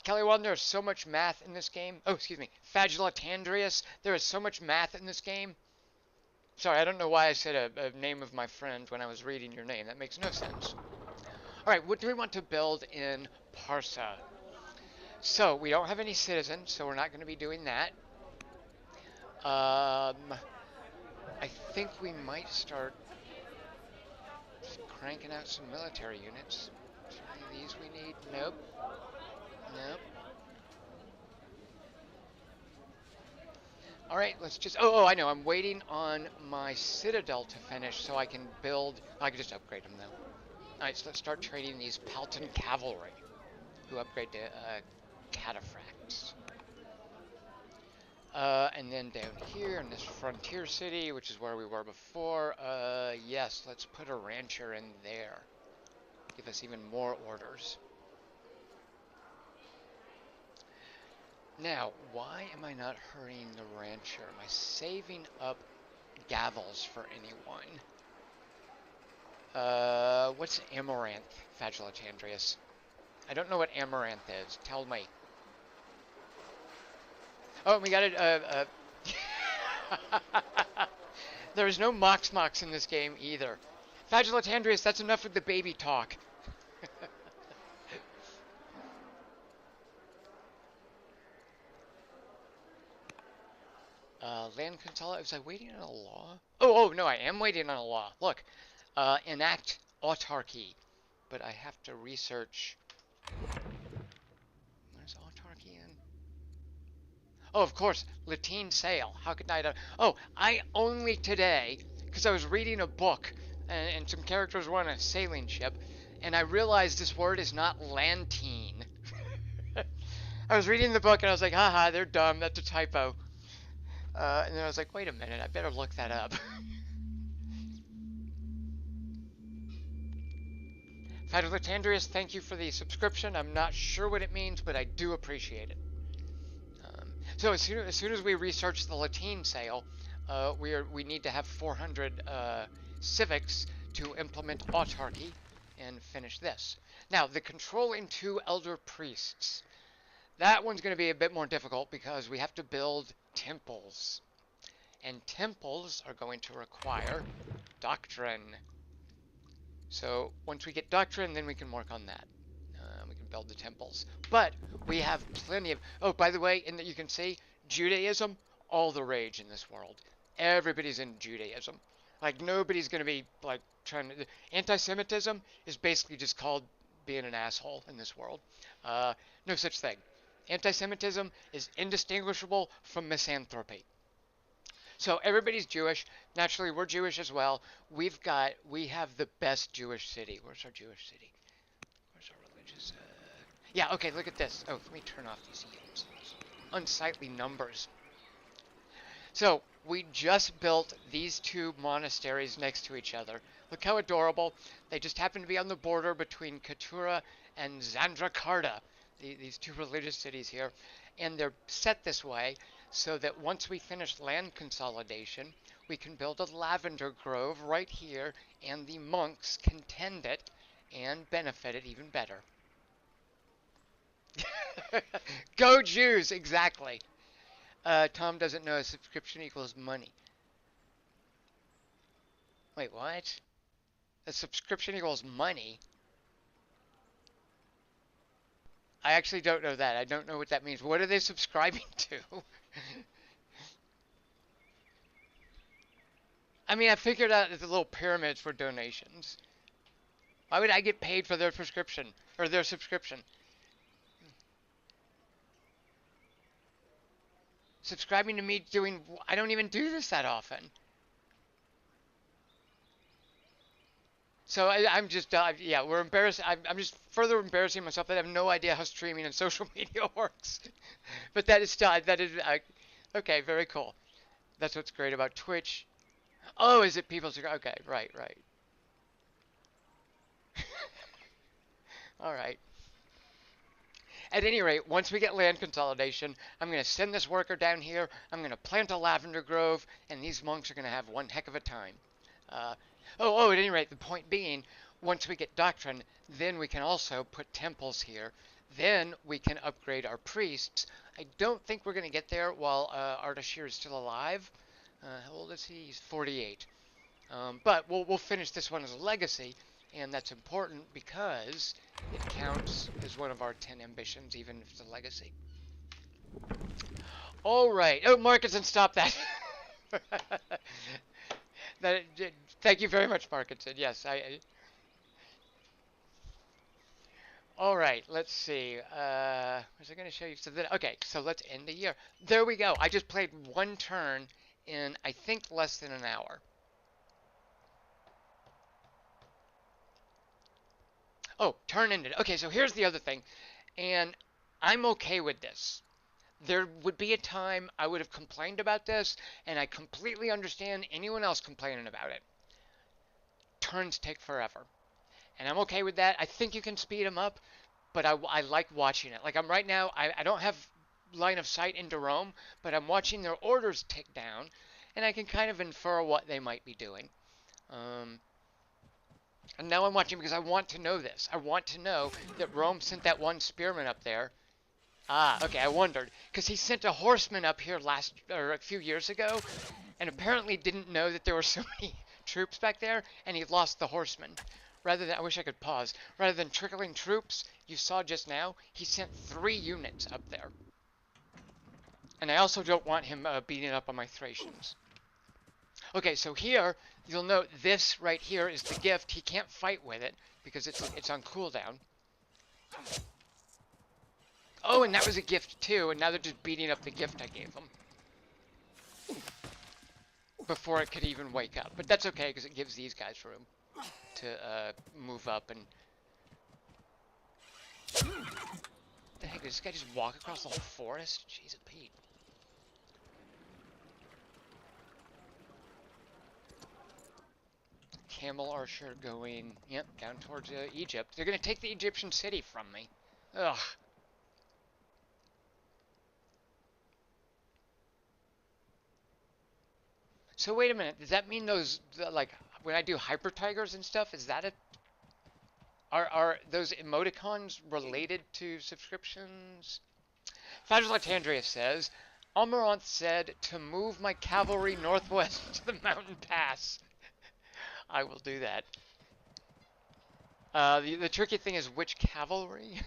Kelly Wand, there is so much math in this game. Oh, excuse me. Fagula Tandrius, there is so much math in this game. Sorry, I don't know why I said a name of my friend when I was reading your name. That makes no sense. Alright, what do we want to build in Persia? So, we don't have any citizens, so we're not going to be doing that. I think we might start cranking out some military units. Is there any of these we need? Nope. Nope. Alright, let's just... Oh, I know. I'm waiting on my citadel to finish so I can build... I can just upgrade them, though. Alright, so let's start trading these Paltan cavalry, who upgrade to cataphracts. And then down here in this frontier city, which is where we were before, yes, let's put a rancher in there. Give us even more orders. Now, why am I not hurrying the rancher? Am I saving up gavels for anyone? What's amaranth, Fagula Tandrius? I don't know what amaranth is. Tell me. Oh, we got it. There is no Mox in this game either. Fagula Tandrius, that's enough with the baby talk. Land consolidation. Was I waiting on a law? Oh, no, I am waiting on a law. Look, enact autarky. But I have to research. Where's autarky in? Oh, of course, Latine sail. How could I? Oh, I only today, because I was reading a book, and some characters were on a sailing ship, and I realized this word is not lantine. I was reading the book, and I was like, haha, they're dumb. That's a typo. And then I was like, wait a minute, I better look that up. Fagula Tandrius, thank you for the subscription. I'm not sure what it means, but I do appreciate it. So as soon as we research the Latine sail, we need to have 400 civics to implement autarky and finish this. Now, the controlling 2 elder priests. That one's going to be a bit more difficult because we have to build temples. And temples are going to require doctrine. So once we get doctrine, then we can work on that. We can build the temples. But we have plenty of... Oh, by the way, you can see Judaism, all the rage in this world. Everybody's in Judaism. Like, nobody's going to be, like, trying to... Anti-Semitism is basically just called being an asshole in this world. No such thing. Anti-Semitism is indistinguishable from misanthropy. So everybody's Jewish. Naturally, we're Jewish as well. We have the best Jewish city. Where's our Jewish city? Where's our religious? Yeah, okay, look at this. Oh, let me turn off these yields. Unsightly numbers. So we just built these 2 monasteries next to each other. Look how adorable. They just happen to be on the border between Keturah and Zandrakarta, these two religious cities here. And they're set this way so that once we finish land consolidation, we can build a lavender grove right here, and the monks can tend it and benefit it even better. Go Jews, exactly. Tom doesn't know a subscription equals money. Wait, what? A subscription equals money? I actually don't know that. I don't know what that means. What are they subscribing to? I mean, I figured out that the little pyramids for donations. Why would I get paid for their prescription or their subscription? Subscribing to me doing, I don't even do this that often. So I'm just, yeah, we're embarrassed. I'm just further embarrassing myself that I have no idea how streaming and social media works. But that is still, okay, very cool. That's what's great about Twitch. Oh, is it people's, okay, right, right. All right. At any rate, once we get land consolidation, I'm going to send this worker down here. I'm going to plant a lavender grove, and these monks are going to have one heck of a time. Uh, at any rate, the point being, once we get doctrine, then we can also put temples here. Then we can upgrade our priests. I don't think we're going to get there while Ardashir is still alive. How old is he? He's 48. But we'll finish this one as a legacy, and that's important because it counts as one of our 10 ambitions, even if it's a legacy. All right. Oh, Markinson, stop that. Thank you very much, Markinson. Yes, all right, let's see. Was I going to show you? Okay, so let's end the year. There we go. I just played one turn in, I think, less than an hour. Oh, turn ended. Okay, so here's the other thing. And I'm okay with this. There would be a time I would have complained about this, and I completely understand anyone else complaining about it. Turns take forever. And I'm okay with that. I think you can speed them up, but I like watching it. Like I'm right now, I don't have line of sight into Rome, but I'm watching their orders tick down, and I can kind of infer what they might be doing. And now I'm watching because I want to know this. I want to know that Rome sent that one spearman up there. Ah, okay, I wondered. Because he sent a horseman up here a few years ago, and apparently didn't know that there were so many troops back there, and he lost the horseman. I wish I could pause. Rather than trickling troops, you saw just now, he sent 3 units up there. And I also don't want him beating up on my Thracians. Okay, so here, you'll note this right here is the gift. He can't fight with it because it's on cooldown. Oh, and that was a gift too, and now they're just beating up the gift I gave them. Before it could even wake up. But that's okay, because it gives these guys room to move up and... The heck, did this guy just walk across the whole forest? Jeez, Pete. Camel Archer going, yep, down towards Egypt. They're going to take the Egyptian city from me. Ugh. So wait a minute, does that mean like, when I do Hyper Tigers and stuff, is that are those emoticons related to subscriptions? Fadil Latandria says, Almaranth said to move my cavalry northwest to the mountain pass. I will do that. The tricky thing is which cavalry?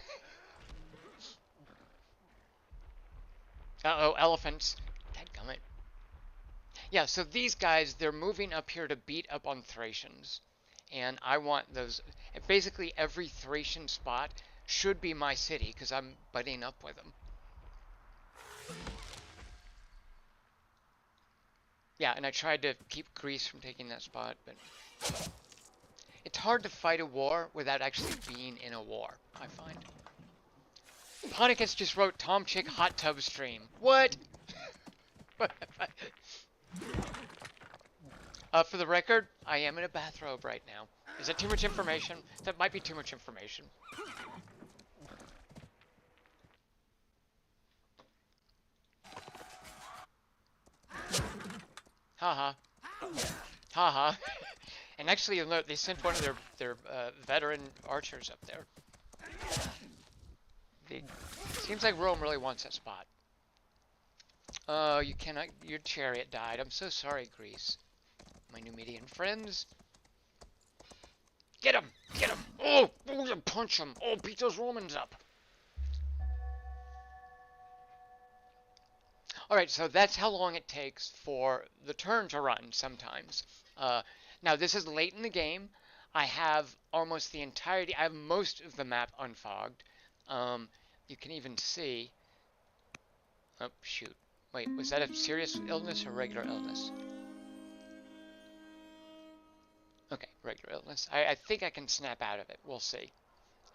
Uh-oh, elephants. Dadgummit. Yeah, so these guys, they're moving up here to beat up on Thracians. And I want those... Basically, every Thracian spot should be my city, because I'm butting up with them. Yeah, and I tried to keep Greece from taking that spot, but... It's hard to fight a war without actually being in a war, I find. Ponicus just wrote Tom Chick hot tub stream. What? For the record, I am in a bathrobe right now. Is that too much information? That might be too much information. Haha. Haha. And actually, you'll note they sent one of their veteran archers up there. They, seems like Rome really wants that spot. Oh, you cannot. Your chariot died. I'm so sorry, Greece. My Numidian friends. Get him! Get him! Oh! Oh, punch him! Oh, beat those Romans up! Alright, so that's how long it takes for the turn to run sometimes. Uh, Now, this is late in the game. I have almost the entirety, I have most of the map unfogged. You can even see. Oh, shoot. Wait, was that a serious illness or regular illness? Okay, regular illness. I think I can snap out of it. We'll see.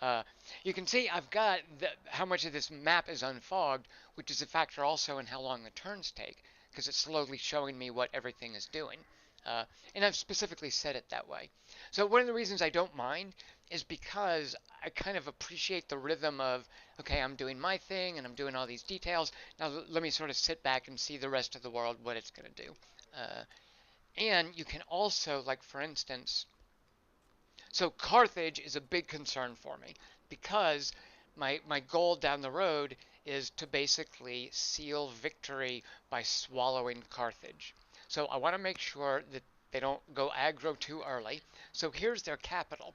Uh, you can see I've got how much of this map is unfogged, which is a factor also in how long the turns take, because it's slowly showing me what everything is doing. Uh, and I've specifically set it that way. So one of the reasons I don't mind is because I kind of appreciate the rhythm of, okay, I'm doing my thing and I'm doing all these details. Now let me sort of sit back and see the rest of the world, what it's going to do. And you can also, like for instance, so Carthage is a big concern for me because my goal down the road is to basically seal victory by swallowing Carthage. So I want to make sure that they don't go aggro too early. So here's their capital.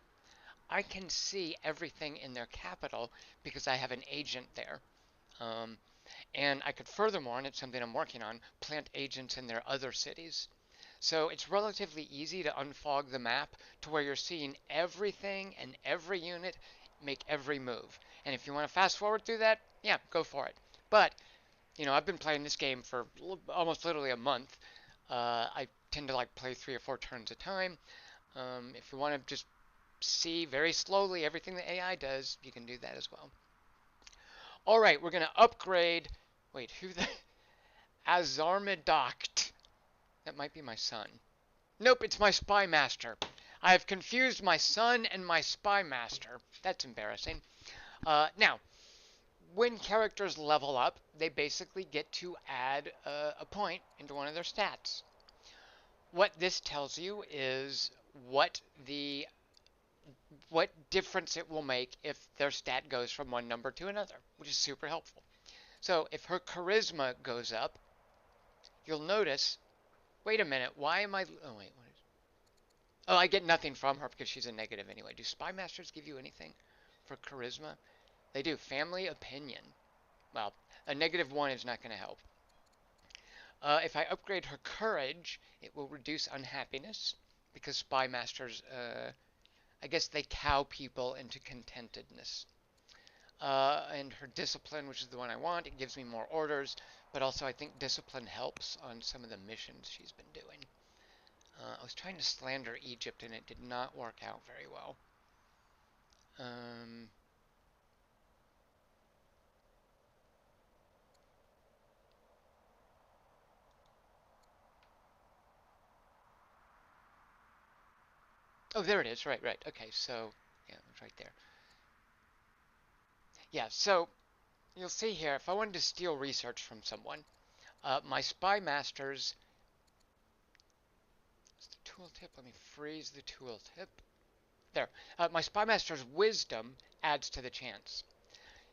I can see everything in their capital because I have an agent there. Um, and I could furthermore, and it's something I'm working on, plant agents in their other cities. So it's relatively easy to unfog the map to where you're seeing everything and every unit make every move. And if you want to fast forward through that, yeah, go for it. But, I've been playing this game for almost literally a month. I tend to like play 3 or 4 turns a time. If you want to just see very slowly everything the AI does, you can do that as well. All right, we're going to upgrade. Wait, who the? Azarmedoct. That might be my son. Nope, it's my spy master. I have confused my son and my spy master. That's embarrassing. Now, when characters level up, they basically get to add a point into one of their stats. What this tells you is what difference it will make if their stat goes from one number to another, which is super helpful. So if her charisma goes up, you'll notice, wait a minute, why am I, oh wait, what is, oh, I get nothing from her because she's a negative anyway. Do spy masters give you anything for charisma? They do. Family opinion. Well, a -1 is not going to help. If I upgrade her courage, it will reduce unhappiness because spy masters, I guess they cow people into contentedness. And her discipline, which is the one I want, it gives me more orders, but also I think discipline helps on some of the missions she's been doing. I was trying to slander Egypt and it did not work out very well. Um, oh, there it is. Right, right. Okay, so yeah, it's right there. Yeah, so you'll see here, if I wanted to steal research from someone, my spy masters, is the tooltip, let me freeze the tooltip. There, my spy master's wisdom adds to the chance.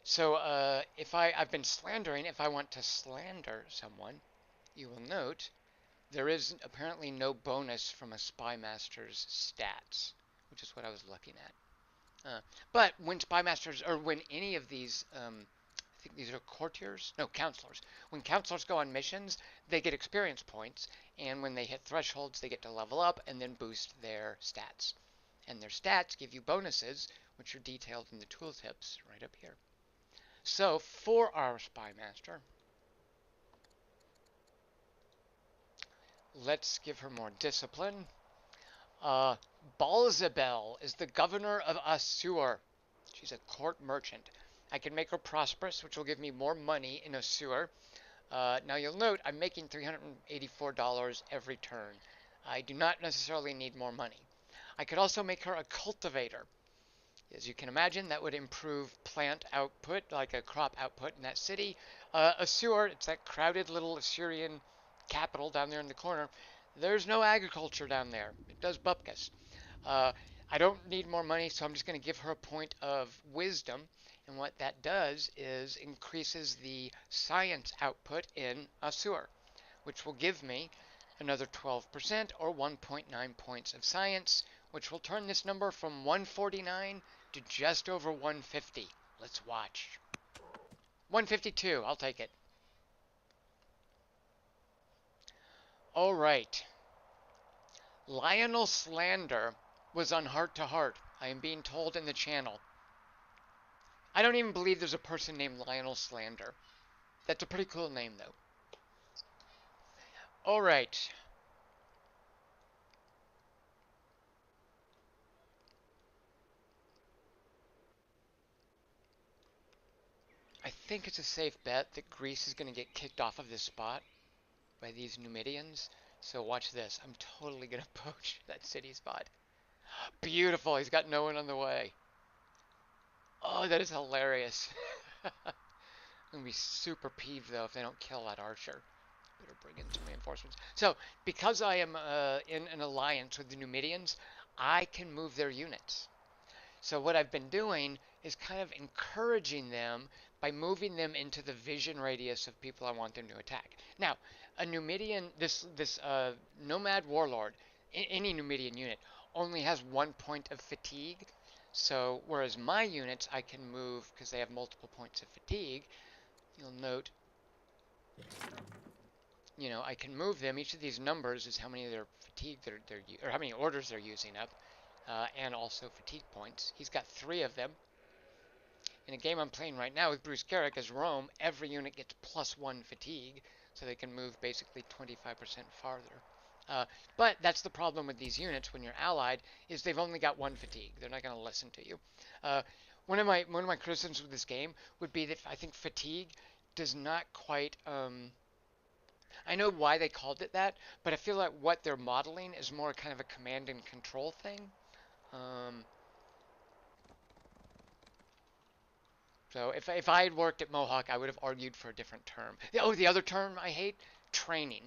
So if I've been slandering, if I want to slander someone, you will note there is apparently no bonus from a spy master's stats, which is what I was looking at. But when spy masters, or when any of these, I think these are courtiers, no, counselors. When counselors go on missions, they get experience points, and when they hit thresholds, they get to level up and then boost their stats. And their stats give you bonuses, which are detailed in the tooltips right up here. So for our spy master, let's give her more discipline. Uh, Balzabel is the governor of Assur. She's a court merchant. I can make her prosperous, which will give me more money in Assur. Now you'll note I'm making $384 every turn. I do not necessarily need more money. I could also make her a cultivator. As you can imagine, that would improve plant output, like a crop output in that city. Assur, it's that crowded little Assyrian capital down there in the corner. There's no agriculture down there. It does bupkis. Uh, I don't need more money, so I'm just going to give her a point of wisdom. And what that does is increases the science output in Assur, which will give me another 12% or 1.9 points of science, which will turn this number from 149 to just over 150. Let's watch. 152, I'll take it. All right. Lionel Slander was on Heart to Heart, I am being told in the channel. I don't even believe there's a person named Lionel Slander. That's a pretty cool name, though. All right. I think it's a safe bet that Greece is going to get kicked off of this spot by these Numidians. So watch this. I'm totally going to poach that city spot. Beautiful. He's got no one on the way. Oh, that is hilarious. I'm going to be super peeved, though, if they don't kill that archer. Better bring in some reinforcements. So, because I am in an alliance with the Numidians, I can move their units. So what I've been doing is kind of encouraging them by moving them into the vision radius of people I want them to attack. Now, a Numidian, this nomad warlord, any Numidian unit, only has 1 point of fatigue. So whereas my units I can move because they have multiple points of fatigue, you'll note, I can move them. Each of these numbers is how many of their fatigue or how many orders they're using up, and also fatigue points. He's got 3 of them. In a game I'm playing right now with Bruce Carrick as Rome, every unit gets +1 fatigue, so they can move basically 25% farther. But that's the problem with these units when you're allied, is they've only got 1 fatigue. They're not going to listen to you. One of my criticisms with this game would be that I think fatigue does not quite. I know why they called it that, but I feel like what they're modeling is more kind of a command and control thing. Um, So if I had worked at Mohawk, I would have argued for a different term. Oh, the other term I hate, training.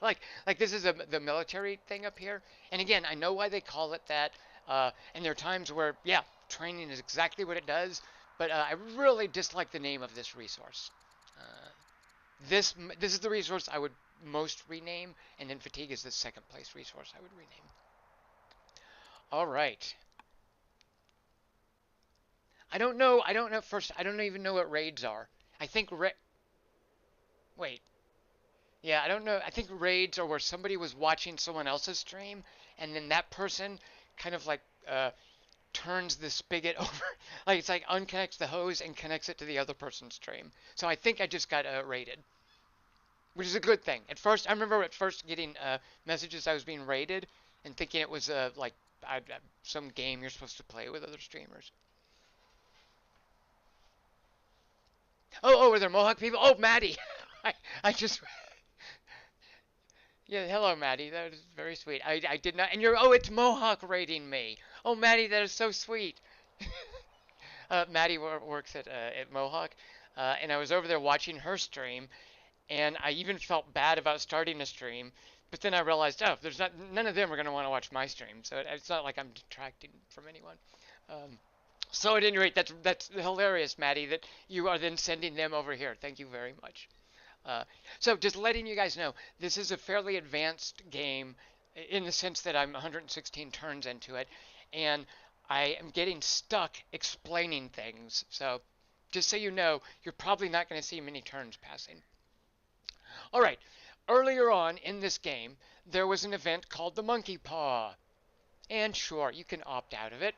like this is the military thing up here. And again, I know why they call it that. And there are times where, yeah, training is exactly what it does. But I really dislike the name of this resource. Uh, this is the resource I would most rename, and then fatigue is the second place resource I would rename. All right. I don't know. I don't know. First, I don't even know what raids are. I think wait. Yeah, I don't know. I think raids are where somebody was watching someone else's stream, and then that person kind of like turns the spigot over, like it's like unconnects the hose and connects it to the other person's stream. So I think I just got raided, which is a good thing. At first, I remember at first getting messages I was being raided and thinking it was like some game you're supposed to play with other streamers. Oh, were there Mohawk people? Oh, Maddie. I just Yeah, hello, Maddie. That is very sweet. I did not. And it's Mohawk raiding me. Oh, Maddie, that is so sweet. Maddie works at Mohawk, and I was over there watching her stream, and I even felt bad about starting a stream, but then I realized, oh, there's none of them are gonna want to watch my stream, so it's not like I'm detracting from anyone. Um, so at any rate, that's hilarious, Maddie, that you are then sending them over here. Thank you very much. Uh, so just letting you guys know, this is a fairly advanced game in the sense that I'm 116 turns into it, and I am getting stuck explaining things. So just so you know, you're probably not going to see many turns passing. All right, earlier on in this game, there was an event called the Monkey Paw. And sure, you can opt out of it.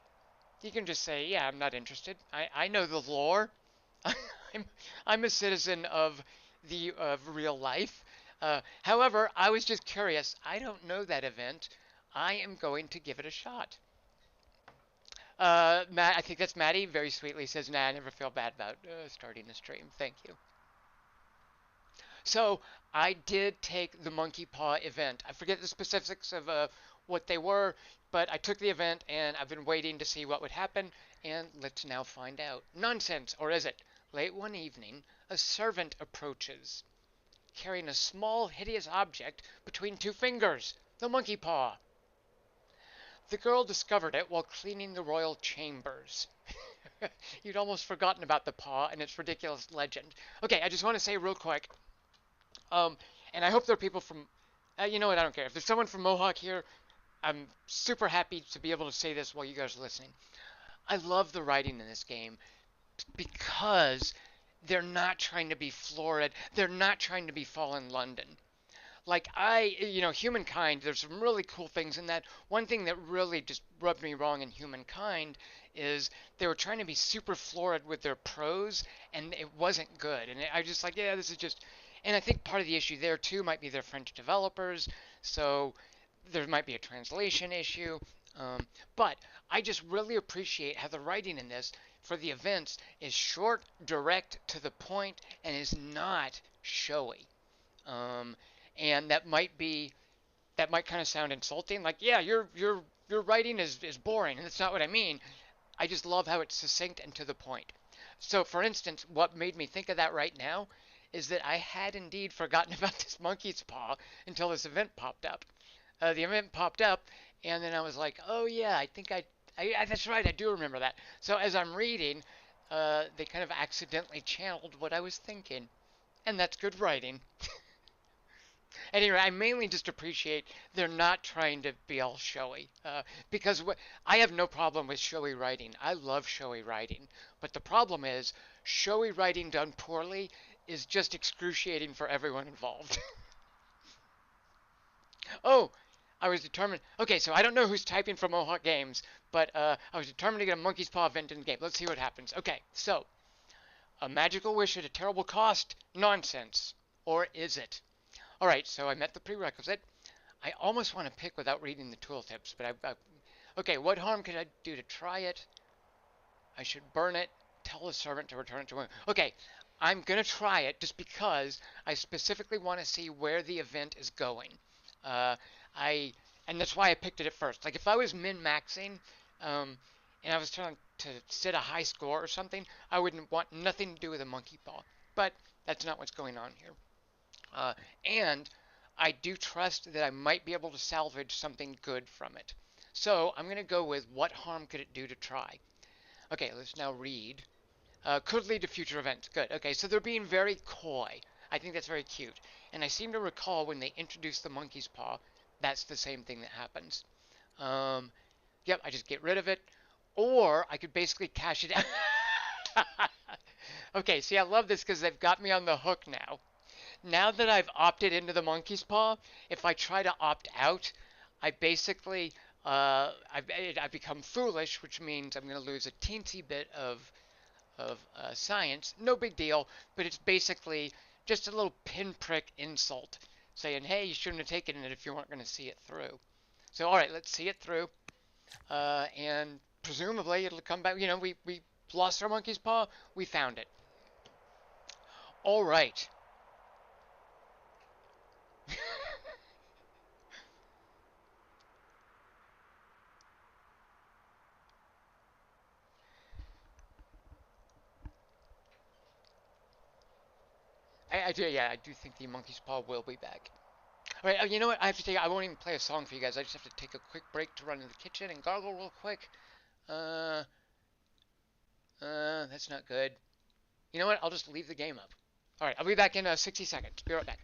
You can just say, yeah, I'm not interested. I know the lore. I'm, I'm a citizen of the real life. However, I was just curious. I don't know that event. I am going to give it a shot. Matt, I think that's Maddie. Very sweetly says, "Nah, I never feel bad about starting a stream. Thank you." So I did take the monkey paw event. I forget the specifics of what they were, but I took the event and I've been waiting to see what would happen. And let's now find out. Nonsense, or is it? Late one evening, a servant approaches, carrying a small, hideous object between two fingers, the monkey paw. The girl discovered it while cleaning the royal chambers. You'd almost forgotten about the paw and its ridiculous legend. Okay, I just want to say real quick, um, and I hope there are people from, you know what, I don't care. If there's someone from Mohawk here, I'm super happy to be able to say this while you guys are listening. I love the writing in this game because they're not trying to be florid. They're not trying to be Fallen London. Like humankind, there's some really cool things in that. One thing that really just rubbed me wrong in humankind is they were trying to be super florid with their prose, and it wasn't good. And I just like, yeah, this is just. And I think part of the issue there too might be they're French developers, so there might be a translation issue. Um, but I just really appreciate how the writing in this for the events is short, direct, to the point, and is not showy. Um, and that might kind of sound insulting. Like, yeah, your writing is boring, and that's not what I mean. I just love how it's succinct and to the point. So, for instance, what made me think of that right now is that I had indeed forgotten about this monkey's paw until this event popped up. The event popped up, and then I was like, oh yeah, that's right, I do remember that. So as I'm reading, they kind of accidentally channeled what I was thinking, and that's good writing. Anyway, I mainly just appreciate they're not trying to be all showy, because I have no problem with showy writing. I love showy writing, but the problem is showy writing done poorly is just excruciating for everyone involved. Oh, I was determined. Okay, so I don't know who's typing from Mohawk Games, but I was determined to get a monkey's paw event in the game. Let's see what happens. Okay, so a magical wish at a terrible cost? Nonsense. Or is it? All right, so I met the prerequisite. I almost want to pick without reading the tooltips, but okay, what harm could I do to try it? I should burn it, tell the servant to return it to him. Okay, I'm going to try it just because I specifically want to see where the event is going. Uh, I and that's why I picked it at first. Like if I was min-maxing, um, and I was trying to set a high score or something, I wouldn't want nothing to do with a monkey paw. But that's not what's going on here. And I do trust that I might be able to salvage something good from it. So I'm going to go with what harm could it do to try? Okay, let's now read. Could lead to future events. Good. Okay, so they're being very coy. I think that's very cute. And I seem to recall when they introduced the monkey's paw, that's the same thing that happens. Um, yep, I just get rid of it. Or I could basically cash it out. Okay, see, I love this because they've got me on the hook now. Now that I've opted into the monkey's paw, if I try to opt out, I basically I become foolish, which means I'm going to lose a teensy bit of science. No big deal, but it's basically just a little pinprick insult saying, hey, you shouldn't have taken it if you weren't going to see it through. So, all right, let's see it through. And presumably it'll come back. We lost our monkey's paw. We found it. All right. I do, yeah, I do think the monkey's paw will be back. All right, you know what? I won't even play a song for you guys. I just have to take a quick break to run to the kitchen and gargle real quick. Uh, that's not good. You know what? I'll just leave the game up. All right, I'll be back in 60 seconds. Be right back.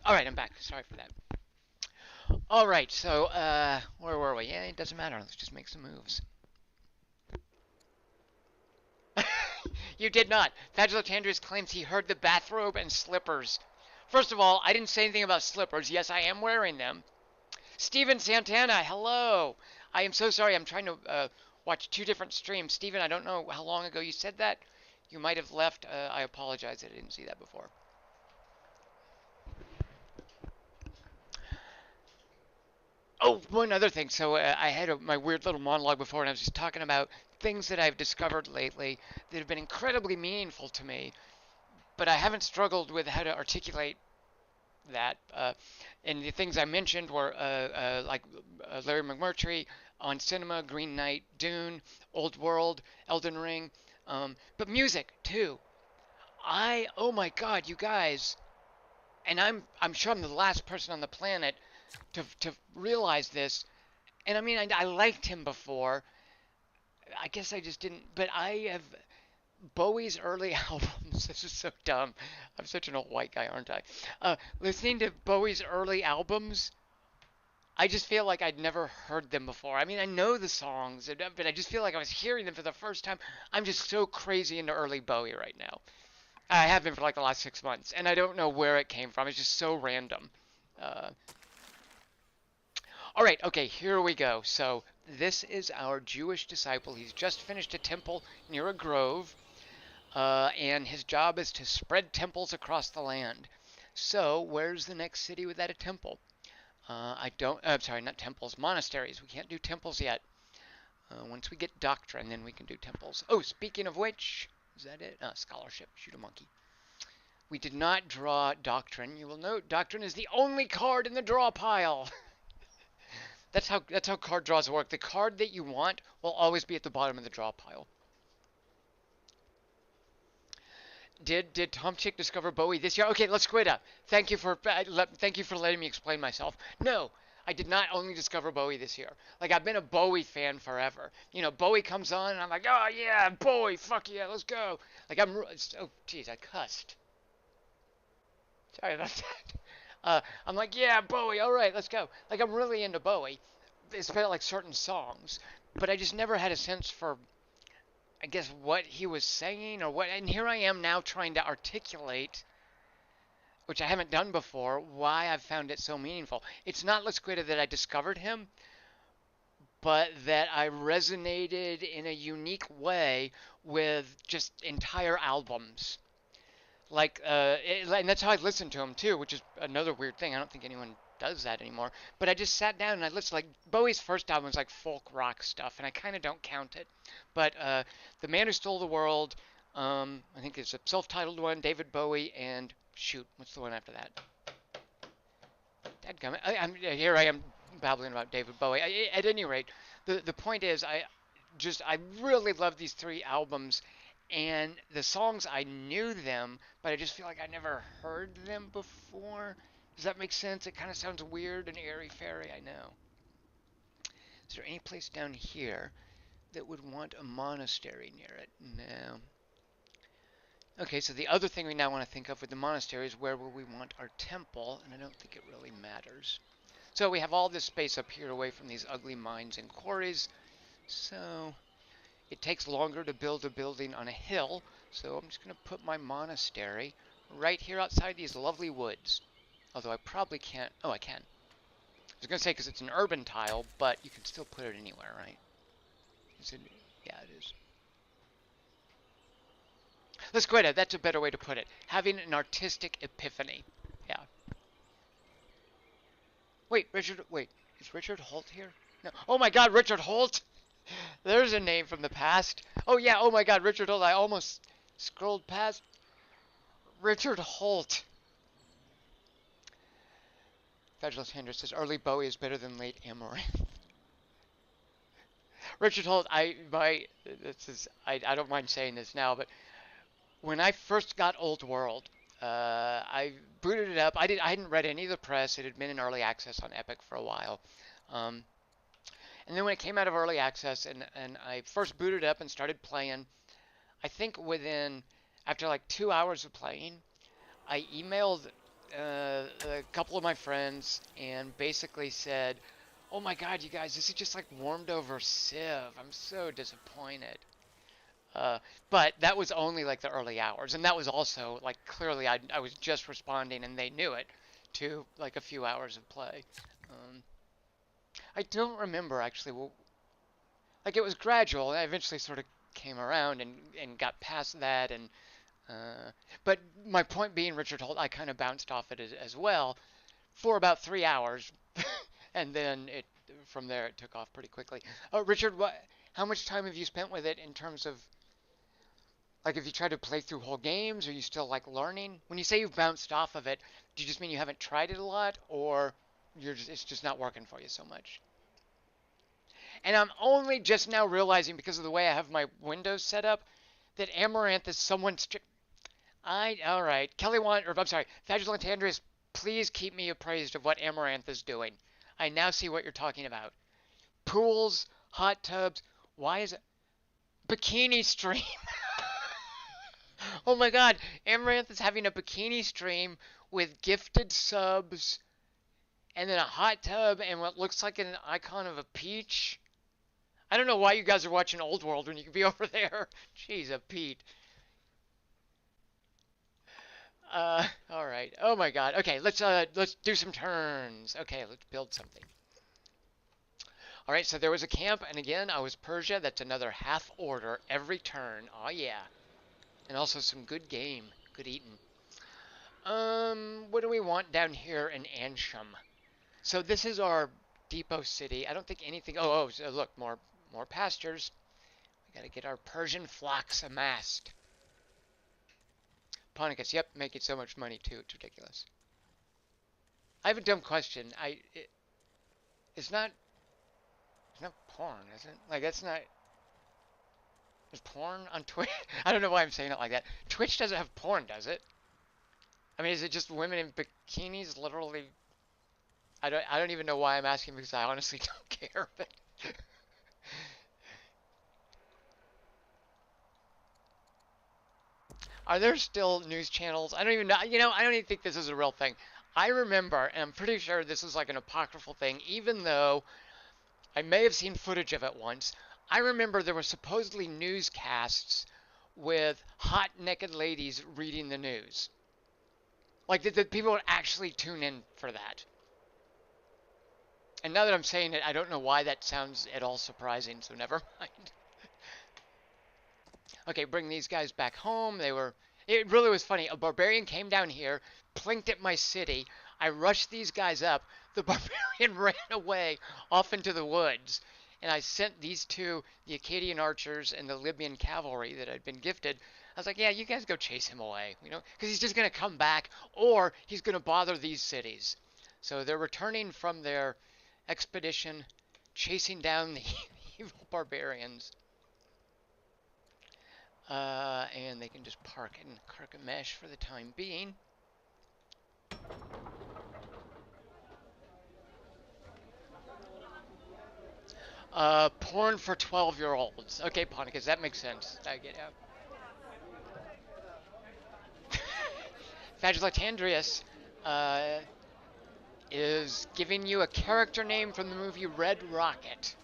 All right, I'm back. Sorry for that. All right, so where were we? Yeah, it doesn't matter. Let's just make some moves. You did not. Fabulous Andrews claims he heard the bathrobe and slippers. First of all, I didn't say anything about slippers. Yes, I am wearing them. Steven Santana, hello. I am so sorry. I'm trying to watch two different streams. Steven, I don't know how long ago you said that. You might have left. I apologize. I didn't see that before. Oh, one other thing. So I had my weird little monologue before, and I was just talking about things that I've discovered lately that have been incredibly meaningful to me, but I haven't struggled with how to articulate that. And the things I mentioned were like Larry McMurtry on cinema, Green Knight, Dune, Old World, Elden Ring, but music too. Oh my God, you guys, and I'm sure I'm the last person on the planet to realize this. And I mean, I liked him before. I guess I just didn't. But I have Bowie's early albums. This is so dumb. I'm such an old white guy, aren't I? Listening to Bowie's early albums, I just feel like I'd never heard them before. I mean, I know the songs, but I just feel like I was hearing them for the first time. I'm just so crazy into early Bowie right now. I have been for like the last 6 months, and I don't know where it came from. It's just so random. Uh, all right, okay, here we go. So this is our Jewish disciple. He's just finished a temple near a grove, and his job is to spread temples across the land. So where's the next city without a temple? I don't. I'm sorry, not temples, monasteries. We can't do temples yet. Once we get doctrine, then we can do temples. Oh, speaking of which, is that it? Scholarship. Shoot a monkey. We did not draw doctrine. You will note doctrine is the only card in the draw pile. That's how card draws work. The card that you want will always be at the bottom of the draw pile. Did Tom Chick discover Bowie this year? Okay, let's quit up. Thank you for letting me explain myself. No, I did not only discover Bowie this year. Like I've been a Bowie fan forever. You know, Bowie comes on and I'm like, oh yeah, Bowie, fuck yeah, let's go. Like oh geez, I cussed. Sorry about that. I'm like, yeah, Bowie, all right, let's go. Like I'm really into Bowie. It's about like certain songs, but I just never had a sense for I guess what he was saying or what, and here I am now trying to articulate, which I haven't done before, why I've found it so meaningful. It's not Liquida that I discovered him, but that I resonated in a unique way with just entire albums. And that's how I listen to him too, which is another weird thing. I don't think anyone does that anymore. But I just sat down and I listened. Like Bowie's first album was like folk rock stuff, and I kind of don't count it. But The Man Who Stole the World, I think it's a self-titled one. David Bowie and shoot, what's the one after that? Dadgummit. Here I am babbling about David Bowie. At any rate, the point is, I really love these three albums, and the songs I knew them, but I just feel like I never heard them before. Does that make sense? It kind of sounds weird and airy-fairy, I know. Is there any place down here that would want a monastery near it? No. Okay, so the other thing we now want to think of with the monastery is where will we want our temple, and I don't think it really matters. So we have all this space up here away from these ugly mines and quarries, so it takes longer to build a building on a hill, so I'm just going to put my monastery right here outside these lovely woods. Although I probably can't. Oh, I can. I was going to say because it's an urban tile, but you can still put it anywhere, right? Is it? Yeah, it is. Let's go ahead. That's a better way to put it. Having an artistic epiphany. Yeah. Wait, is Richard Holt here? No. Oh my God, Richard Holt! There's a name from the past. Oh yeah, oh my God, Richard Holt. I almost scrolled past. Richard Holt. Fabulous Hendra says early Bowie is better than late Amaranth. Richard Holt, I don't mind saying this now, but when I first got Old World, I booted it up. I hadn't read any of the press. It had been in early access on Epic for a while. And then when it came out of early access and I first booted up and started playing, I think after like 2 hours of playing, I emailed a couple of my friends and basically said, oh my God, you guys, this is just like warmed over Civ. I'm so disappointed. Uh, but that was only like the early hours, and that was also like clearly I was just responding, and they knew it to like a few hours of play. Um, I don't remember actually. Well, like it was gradual, and I eventually sort of came around and got past that, and uh, but my point being, Richard Holt, I kind of bounced off it as well for about 3 hours, and then it from there it took off pretty quickly. Oh, Richard, how much time have you spent with it in terms of like if you try to play through whole games, are you still like learning? When you say you've bounced off of it, do you just mean you haven't tried it a lot, or it's just not working for you so much? And I'm only just now realizing because of the way I have my Windows set up that Amaranth is someone's. All right, Kelly want or I'm sorry, Fadulant Andreas, please keep me appraised of what Amaranth is doing. I now see what you're talking about. Pools, hot tubs. Why is it bikini stream? Oh my God, Amaranth is having a bikini stream with gifted subs and then a hot tub and what looks like an icon of a peach. I don't know why you guys are watching Old World when you can be over there. Jeez, a Pete. All right. Oh my God. Okay, let's do some turns. Okay, let's build something. All right, so there was a camp, and again, I was Persia. That's another half order every turn. Oh yeah, and also some good game, good eating. What do we want down here in Ansham? So this is our depot city. I don't think anything. Oh, so look, more pastures. We gotta get our Persian flocks amassed. Ponticus, yep, making so much money too. It's ridiculous. I have a dumb question. It's not, it's not porn, is it? Like that's not. Is porn on Twitch? I don't know why I'm saying it like that. Twitch doesn't have porn, does it? I mean, is it just women in bikinis? Literally, I don't even know why I'm asking because I honestly don't care. But are there still news channels? I don't even know. I don't even think this is a real thing. I remember, and I'm pretty sure this is like an apocryphal thing, even though I may have seen footage of it once. I remember there were supposedly newscasts with hot naked ladies reading the news. Like that people would actually tune in for that. And now that I'm saying it, I don't know why that sounds at all surprising, so never mind. Okay, bring these guys back home. It really was funny. A barbarian came down here, plinked at my city. I rushed these guys up. The barbarian ran away off into the woods. And I sent these two, the Akkadian archers and the Libyan cavalry that I'd been gifted. I was like, yeah, you guys go chase him away, because he's just going to come back or he's going to bother these cities. So they're returning from their expedition, chasing down the evil barbarians. And they can just park in Carchemish for the time being. Porn for 12-year-olds. Okay, Ponticus, that makes sense. I get it. Fagilatandrius uh, is giving you a character name from the movie Red Rocket.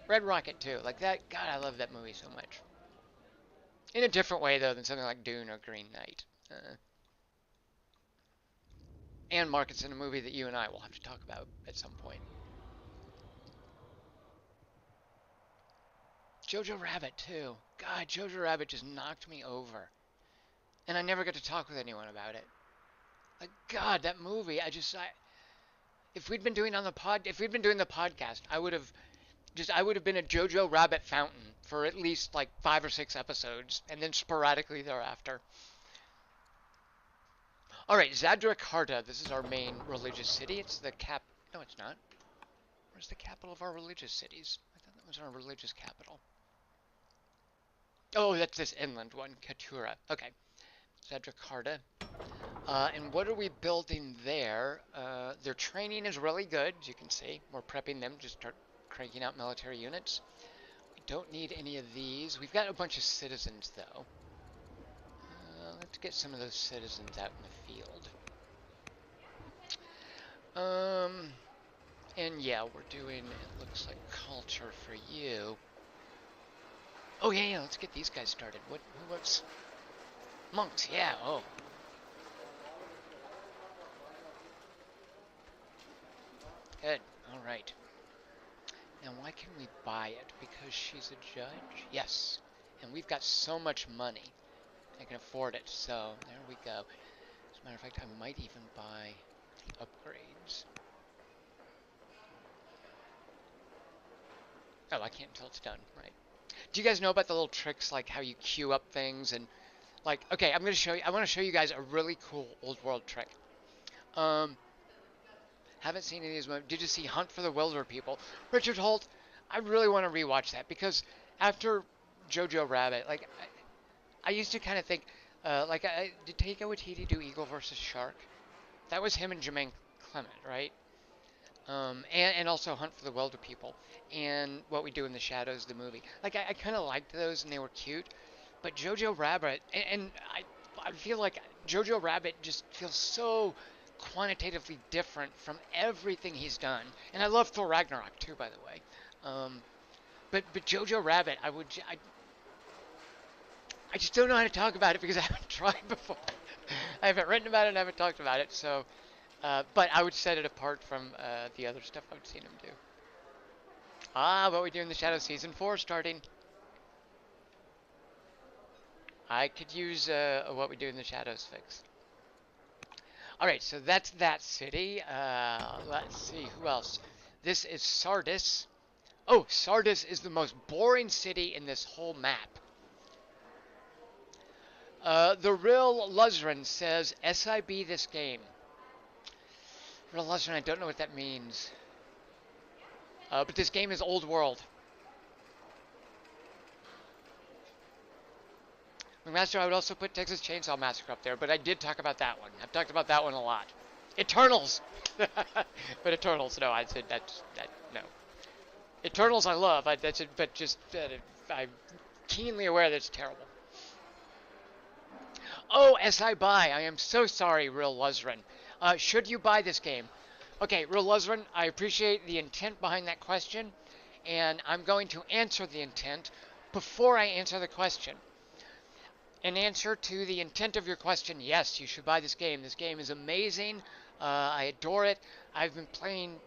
Red Rocket too. Like that. God, I love that movie so much. In a different way though than something like Dune or Green Knight. And Mark, it's in a movie that you and I will have to talk about at some point. Jojo Rabbit too. God, Jojo Rabbit just knocked me over, and I never got to talk with anyone about it. Like God, that movie. If we'd been doing if we'd been doing the podcast, I would have been a Jojo Rabbit fountain for at least like 5 or 6 episodes, and then sporadically thereafter. All right, Zadrakharta. This is our main religious city. It's the cap. No, it's not. Where's the capital of our religious cities? I thought that was our religious capital. Oh, that's this inland one, Katura. Okay, Zadrakharta. And what are we building there? Their training is really good, as you can see. We're prepping them to start cranking out military units. We don't need any of these. We've got a bunch of citizens, though. Let's get some of those citizens out in the field. And yeah, we're doing, it looks like culture for you. Oh yeah, yeah. Let's get these guys started. What? Who was? Monks. Yeah. Oh, good. All right. Now, why can we buy it? Because she's a judge? Yes. And we've got so much money. I can afford it. So, there we go. As a matter of fact, I might even buy upgrades. Oh, I can't until it's done. Right. Do you guys know about the little tricks, like how you queue up things and, like, okay, I'm going to show you, I want to show you guys a really cool old world trick. Um, haven't seen any of these. Did you see Hunt for the Wilder People? Richard Holt, I really want to rewatch that because after Jojo Rabbit, like, I used to kind of think, did Taika Waititi do Eagle versus Shark? That was him and Jermaine Clement, right? And also Hunt for the Wilder People and What We Do in the Shadows, the movie. Like, I kind of liked those and they were cute, but Jojo Rabbit, and I feel like Jojo Rabbit just feels so quantitatively different from everything he's done. And I love Thor Ragnarok too, by the way. Um, but Jojo Rabbit, I just don't know how to talk about it because I haven't tried before. I haven't written about it and I haven't talked about it. So, but I would set it apart from the other stuff I've seen him do. Ah, What We Do in the Shadows season 4 starting. I could use a What We Do in the Shadows fix. All right, so that's that city. Let's see who else. This is Sardis. Oh, Sardis is the most boring city in this whole map. The real Luzran says SIB this game. Real Luzran, I don't know what that means. But this game is old world. Master, I would also put Texas Chainsaw Massacre up there, but I did talk about that one. I've talked about that one a lot. Eternals! But Eternals, no, I said no. Eternals I love, but just, I'm keenly aware that it's terrible. Oh, SI buy. I am so sorry, Real Luzran. Should you buy this game? Okay, Real Luzran, I appreciate the intent behind that question, and I'm going to answer the intent before I answer the question. In answer to the intent of your question, yes, you should buy this game. This game is amazing. I adore it. I've been playing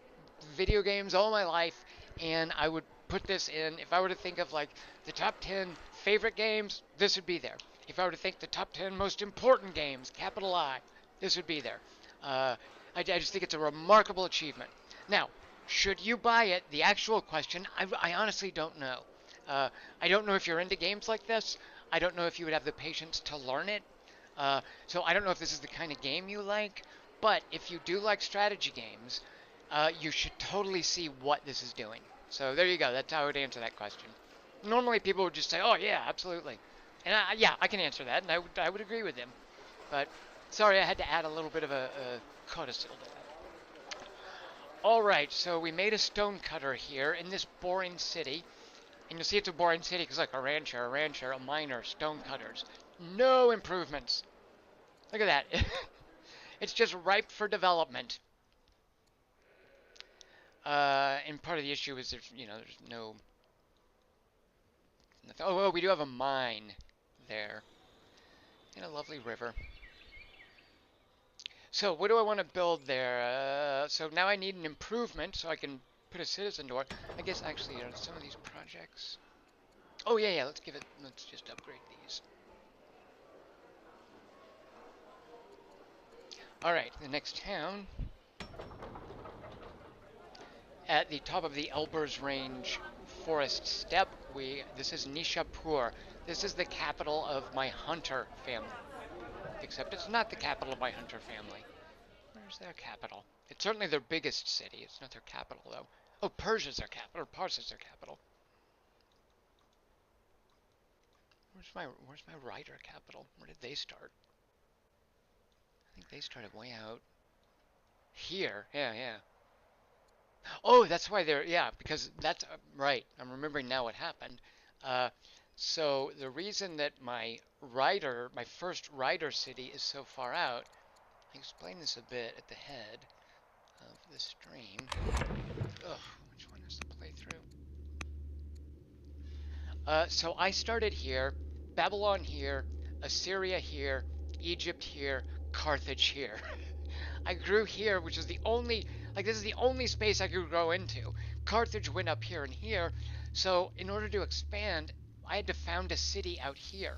video games all my life, and I would put this in. If I were to think of like the top 10 favorite games, this would be there. If I were to think the top 10 most important games, capital I, this would be there. I just think it's a remarkable achievement. Now, should you buy it? The actual question, I honestly don't know. I don't know if you're into games like this. I don't know if you would have the patience to learn it. So I don't know if this is the kind of game you like. But if you do like strategy games, you should totally see what this is doing. So there you go. That's how I would answer that question. Normally people would just say, "Oh yeah, absolutely," and yeah, I can answer that, and I would agree with them. But sorry, I had to add a little bit of a codicil to that. All right, so we made a stone cutter here in this boring city. And you'll see it's a boring city because like a rancher, a miner, stone cutters. No improvements. Look at that. It's just ripe for development. And part of the issue is there's no... Nothing. Oh, well, we do have a mine there. And a lovely river. So what do I want to build there? So now I need an improvement so I can put a citizen door. I guess actually some of these projects... Oh yeah, let's just upgrade these. Alright, the next town. At the top of the Elburz Range forest steppe, this is Nishapur. This is the capital of my hunter family. Except it's not the capital of my hunter family. Where's their capital? It's certainly their biggest city. It's not their capital, though. Oh, Persia's their capital, or Parsa's their capital. Where's my writer capital? Where did they start? I think they started way out here. Yeah, yeah. Oh, that's why yeah, because that's right. I'm remembering now what happened. Uh, so the reason that my first writer city is so far out, I explained this a bit at the head of the stream. Ugh, which one is the playthrough? So I started here, Babylon here, Assyria here, Egypt here, Carthage here. I grew here, which is the only, like, this is the only space I could grow into. Carthage went up here and here. So in order to expand, I had to found a city out here.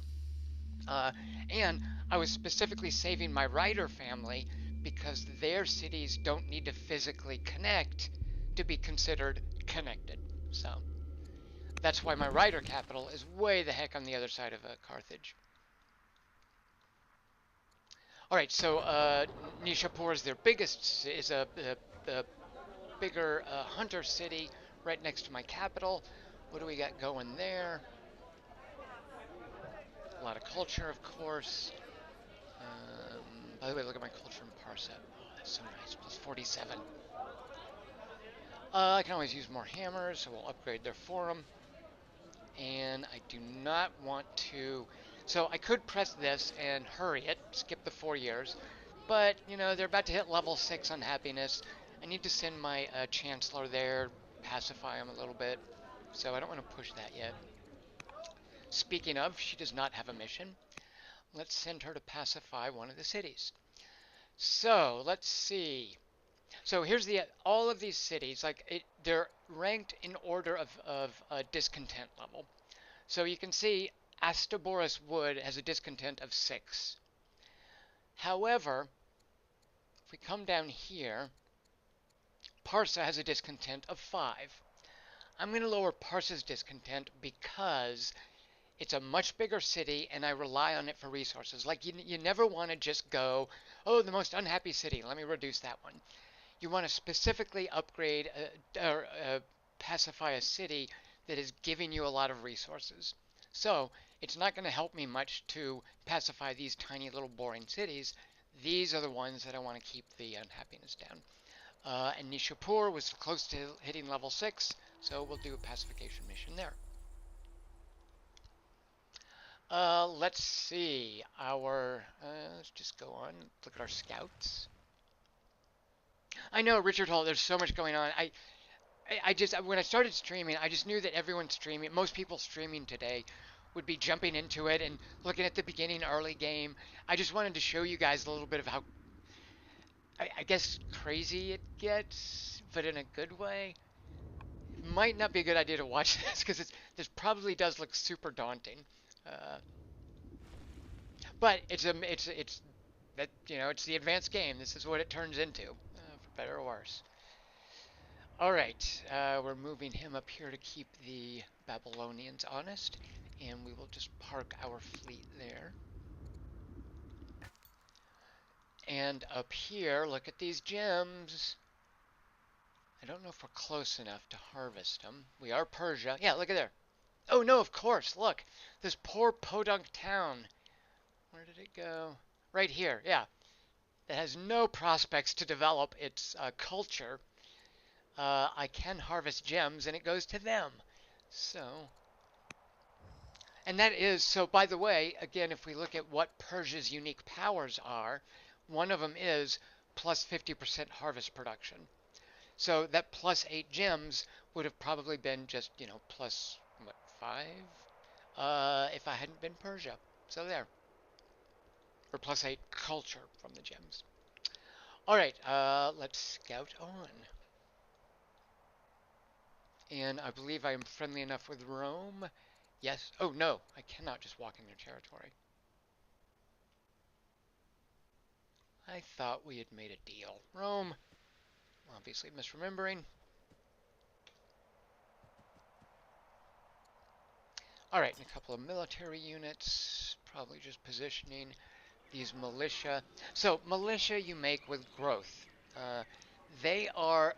Uh, and I was specifically saving my writer family because their cities don't need to physically connect to be considered connected. So that's why my writer capital is way the heck on the other side of Carthage. All right, so Nishapur is their biggest, is a bigger hunter city right next to my capital. What do we got going there? A lot of culture, of course. By the way, look at my culture in Parsa. Oh, that's so nice. Plus 47. I can always use more hammers, so we'll upgrade their forum. And I do not want to. So I could press this and hurry it, skip the 4 years. But, you know, they're about to hit level 6 unhappiness. I need to send my chancellor there, pacify him a little bit. So I don't want to push that yet. Speaking of, she does not have a mission. Let's send her to pacify one of the cities. So let's see. So here's the all of these cities, like they're ranked in order of discontent level. So you can see Astaboris Wood has a discontent of 6. However, if we come down here, Parsa has a discontent of 5. I'm going to lower Parsa's discontent because it's a much bigger city and I rely on it for resources. Like you never want to just go, oh, the most unhappy city, let me reduce that one. You want to specifically upgrade or pacify a city that is giving you a lot of resources. So it's not going to help me much to pacify these tiny little boring cities. These are the ones that I want to keep the unhappiness down. And Nishapur was close to hitting level 6, so we'll do a pacification mission there. Let's see. Let's just go on. Look at our scouts. I know, Richard Hall, there's so much going on. I just, when I started streaming, I just knew that everyone streaming, most people streaming today would be jumping into it and looking at the beginning early game. I just wanted to show you guys a little bit of how, I guess, crazy it gets, but in a good way. Might not be a good idea to watch this because this probably does look super daunting. Uh, but it's that, you know, it's the advanced game. This is what it turns into, for better or worse. All right, we're moving him up here to keep the Babylonians honest, and we will just park our fleet there. And up here, look at these gems. I don't know if we're close enough to harvest them. We are Persia. Yeah, look at there. Oh no, of course, look. This poor podunk town. Where did it go? Right here, yeah. It has no prospects to develop its culture. I can harvest gems and it goes to them. So, and that is, so by the way, again, if we look at what Persia's unique powers are, one of them is plus 50% harvest production. So that plus 8 gems would have probably been just, you know, plus, what, 5? If I hadn't been Persia. So there. Or plus 8 culture from the gems. Alright, let's scout on. And I believe I am friendly enough with Rome. Yes. Oh, no. I cannot just walk in their territory. I thought we had made a deal. Rome. Obviously misremembering. Alright, and a couple of military units. Probably just positioning these militia. So, militia you make with growth. They are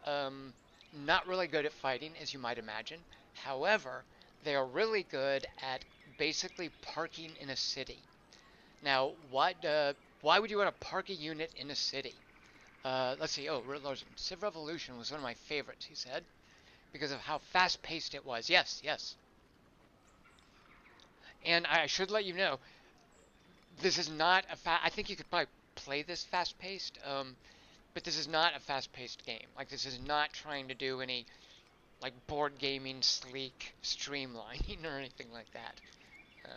not really good at fighting, as you might imagine. However, they are really good at basically parking in a city. Now, why would you want to park a unit in a city? Let's see. Oh, Civ Revolution was one of my favorites, he said, because of how fast-paced it was. Yes, yes. And I should let you know, this is not I think you could probably play this fast-paced, but this is not a fast-paced game. Like, this is not trying to do any like board gaming, sleek, streamlining, or anything like that.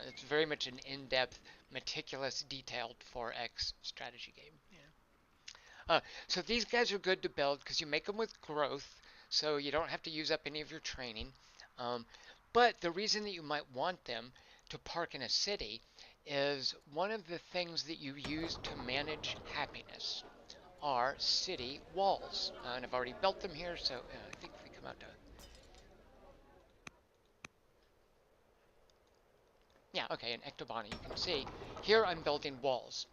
It's very much an in-depth, meticulous, detailed 4X strategy game. Yeah. So these guys are good to build because you make them with growth, so you don't have to use up any of your training. Um, but the reason that you might want them to park in a city is one of the things that you use to manage happiness are city walls. And I've already built them here, so I think if we come out to... Yeah, okay, in Ectobani you can see, here I'm building walls.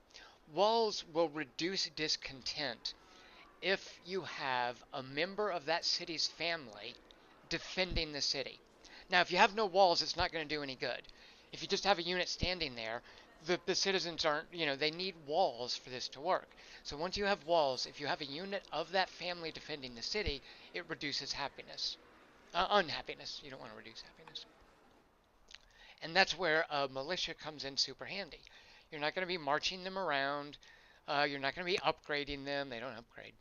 Walls will reduce discontent if you have a member of that city's family defending the city. Now, if you have no walls, it's not going to do any good. If you just have a unit standing there, the citizens aren't, they need walls for this to work. So once you have walls, if you have a unit of that family defending the city, it reduces happiness. Unhappiness. You don't want to reduce happiness. And that's where a militia comes in super handy. You're not going to be marching them around. You're not going to be upgrading them. They don't upgrade.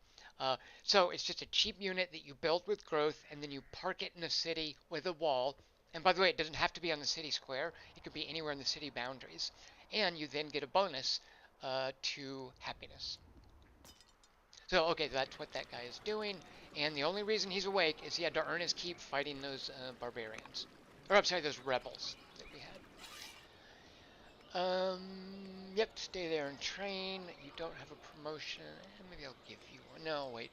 So it's just a cheap unit that you build with growth, and then you park it in a city with a wall. And by the way, it doesn't have to be on the city square. It could be anywhere in the city boundaries. And you then get a bonus to happiness. So, okay, that's what that guy is doing. And the only reason he's awake is he had to earn his keep fighting those barbarians. Or, I'm sorry, those rebels that we had. Yep, stay there and train. You don't have a promotion. Maybe I'll give you one. No, wait.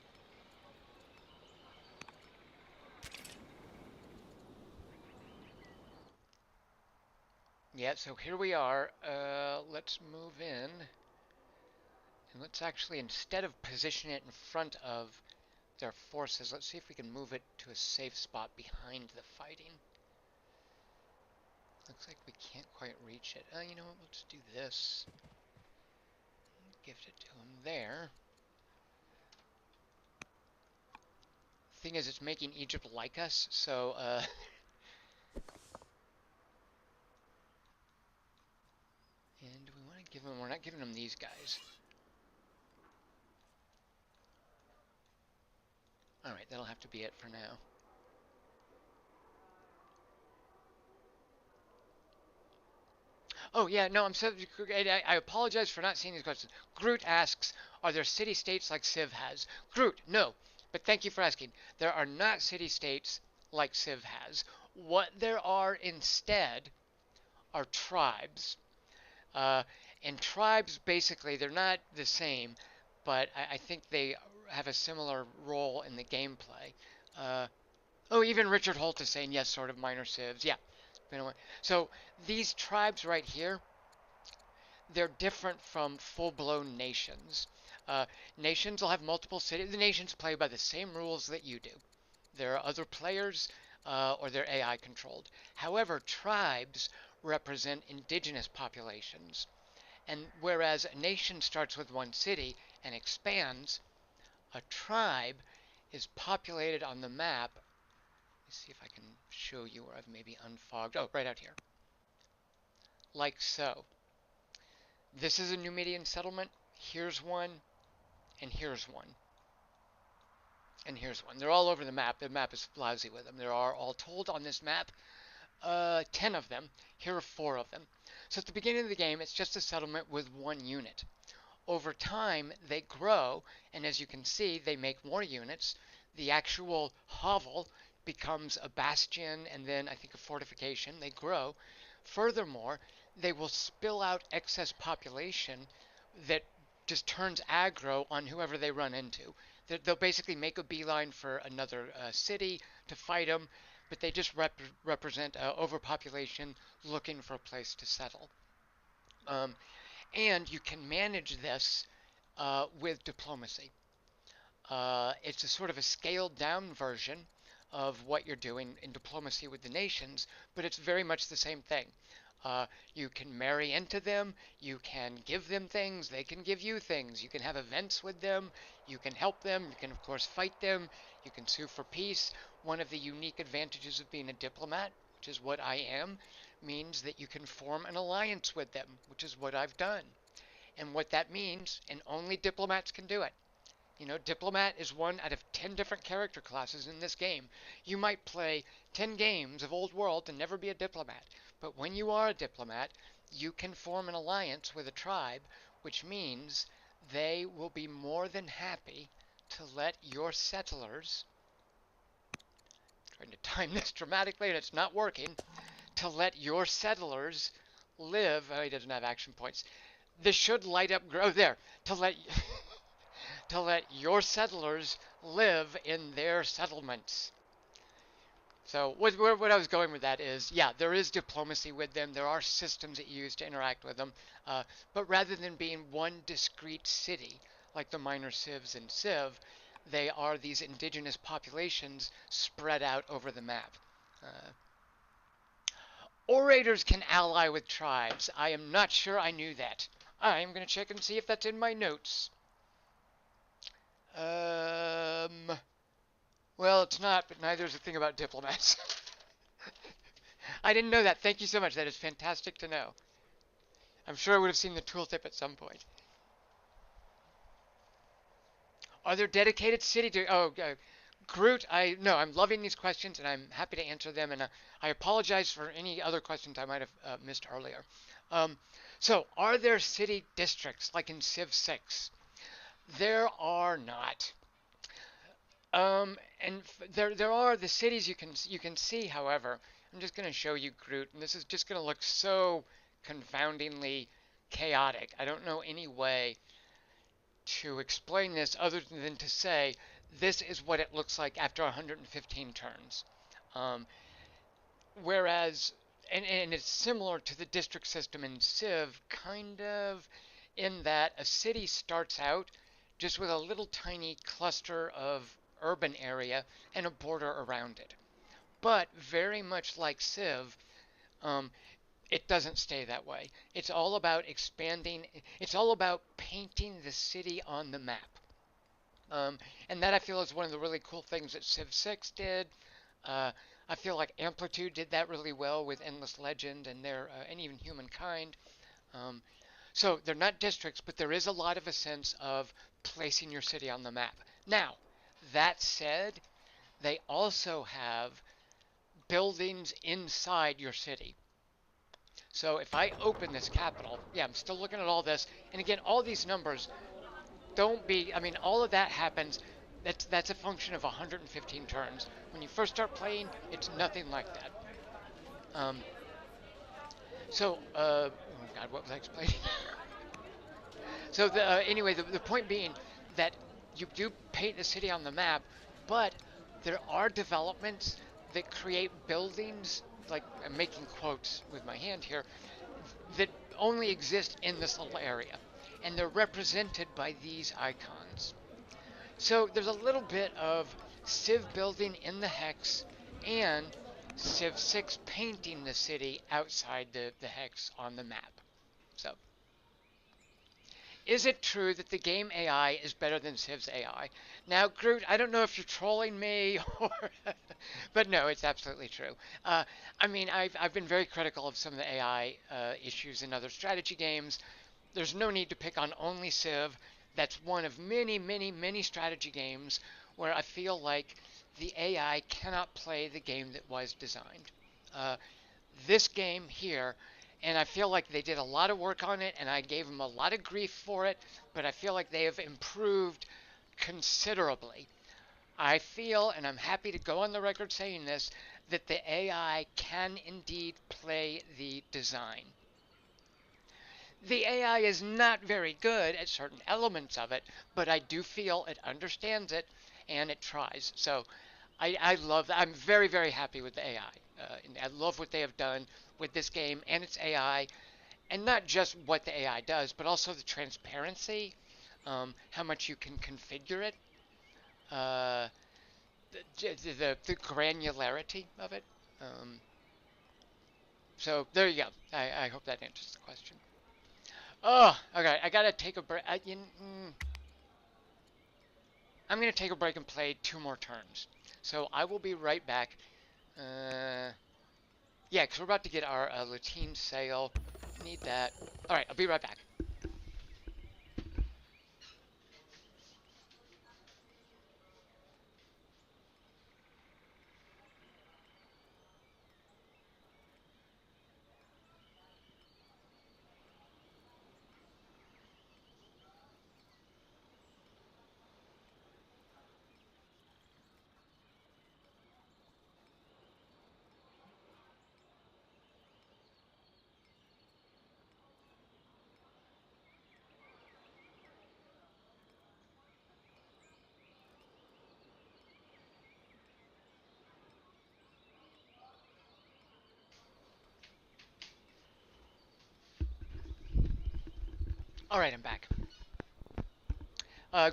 Yeah, so here we are. Let's move in. And let's actually, instead of position it in front of their forces, let's see if we can move it to a safe spot behind the fighting. Looks like we can't quite reach it. You know what? We'll just do this. Gift it to him there. Thing is, it's making Egypt like us, so, and do we want to give them... We're not giving them these guys. Alright, that'll have to be it for now. Oh, yeah, no, I apologize for not seeing these questions. Groot asks, are there city-states like Civ has? Groot, no. But thank you for asking. There are not city-states like Civ has. What there are instead are tribes. Uh, and tribes, basically, they're not the same, but I think they have a similar role in the gameplay. Uh, oh, even Richard Holt is saying, yes, sort of minor civs. Yeah. So these tribes right here, they're different from full-blown nations. Uh, Nations will have multiple cities. The nations play by the same rules that you do. There are other players, or they're AI controlled. However, tribes represent indigenous populations. And whereas a nation starts with one city and expands, a tribe is populated on the map. Let me see if I can show you where I've maybe unfogged. Oh, right out here. Like so. This is a Numidian settlement. Here's one, and here's one. And here's one. They're all over the map. The map is lousy with them. There are, all told on this map, 10 of them. Here are 4 of them. So at the beginning of the game, it's just a settlement with one unit. Over time, they grow, and as you can see, they make more units. The actual hovel becomes a bastion and then I think a fortification. They grow. Furthermore, they will spill out excess population that just turns aggro on whoever they run into. They'll basically make a beeline for another city to fight them, but they just represent overpopulation looking for a place to settle. Um, and you can manage this with diplomacy. It's a sort of a scaled down version of what you're doing in diplomacy with the nations, but it's very much the same thing. You can marry into them, you can give them things, they can give you things, you can have events with them, you can help them, you can of course fight them, you can sue for peace. One of the unique advantages of being a diplomat, which is what I am, means that you can form an alliance with them, which is what I've done. And what that means, and only diplomats can do it, You know, diplomat is one out of 10 different character classes in this game. You might play 10 games of Old World and never be a diplomat. But when you are a diplomat, you can form an alliance with a tribe, which means they will be more than happy to let your settlers, trying to time this dramatically and it's not working, to let your settlers live. Oh, he doesn't have action points. This should light up. Oh, there. To let to let your settlers live in their settlements. So what I was going with that is, yeah, there is diplomacy with them. There are systems that you use to interact with them. But rather than being one discrete city, like the minor civs in Civ, they are these indigenous populations spread out over the map. Uh, Orators can ally with tribes. I am not sure I knew that. I am going to check and see if that's in my notes. Well, it's not, but neither is the thing about diplomats. I didn't know that. Thank you so much. That is fantastic to know. I'm sure I would have seen the tooltip at some point. Are there dedicated city to... Oh, Groot, no, I'm loving these questions and I'm happy to answer them. And I apologize for any other questions I might have missed earlier. So, are there city districts like in Civ 6? There are not. And there are the cities you can see. However, I'm just going to show you Groot, and this is just going to look so confoundingly chaotic. I don't know any way to explain this other than to say this is what it looks like after 115 turns. Um, Whereas, and it's similar to the district system in Civ, kind of, in that a city starts out just with a little tiny cluster of urban area and a border around it. But very much like Civ, um, it doesn't stay that way. It's all about expanding, it's all about painting the city on the map. Um, and that I feel is one of the really cool things that Civ 6 did. Uh, I feel like Amplitude did that really well with Endless Legend and even Humankind. Um, so they're not districts, but there is a lot of a sense of placing your city on the map. Now, that said, they also have buildings inside your city. So if I open this capital, yeah, I'm still looking at all this. And again, all these numbers don't be, I mean, all of that happens. That's a function of 115 turns. When you first start playing, it's nothing like that. Um, oh God, what was I explaining? Anyway, the point being that you do paint the city on the map, but there are developments that create buildings, like I'm making quotes with my hand here, that only exist in this little area. And they're represented by these icons. So there's a little bit of Civ building in the hex and Civ 6 painting the city outside the hex on the map. So, is it true that the game AI is better than Civ's AI? Now, Groot, I don't know if you're trolling me or... but no, it's absolutely true. I mean, I've been very critical of some of the AI issues in other strategy games. There's no need to pick on only Civ. That's one of many, many, many strategy games where I feel like the AI cannot play the game that was designed. Uh, this game here, and I feel like they did a lot of work on it, and I gave them a lot of grief for it, but I feel like they have improved considerably. I feel, and I'm happy to go on the record saying this, that the AI can indeed play the design. The AI is not very good at certain elements of it, but I do feel it understands it and it tries. So I love that. I'm very, very happy with the AI. And I love what they have done with this game and its AI, and not just what the AI does, but also the transparency, how much you can configure it, uh, the granularity of it. Um, so there you go. I hope that answers the question. Oh, okay. I gotta take a break. I'm gonna take a break and play 2 more turns. So I will be right back. Yeah, because we're about to get our Latine sail. Need that. All right, I'll be right back. All right, I'm back.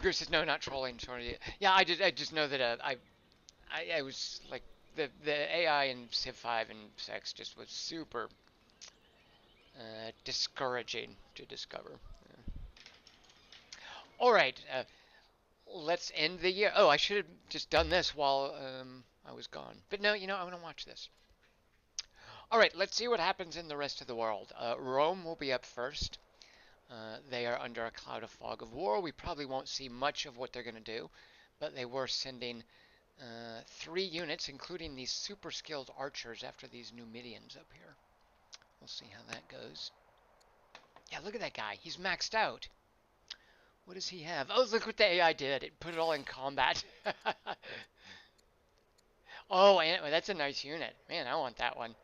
Gru says no, not trolling. Sorry. Yeah, I just know that I was like the AI in Civ 5 and 6 just was super discouraging to discover. All right, let's end the year. Oh, I should have just done this while I was gone. But no, I want to watch this. All right, let's see what happens in the rest of the world. Rome will be up first. They are under a cloud of fog of war. We probably won't see much of what they're going to do, but they were sending 3 units, including these super skilled archers after these Numidians up here. We'll see how that goes. Yeah, look at that guy. He's maxed out. What does he have? Oh, look what the AI did. It put it all in combat. Oh, and that's a nice unit. Man, I want that one.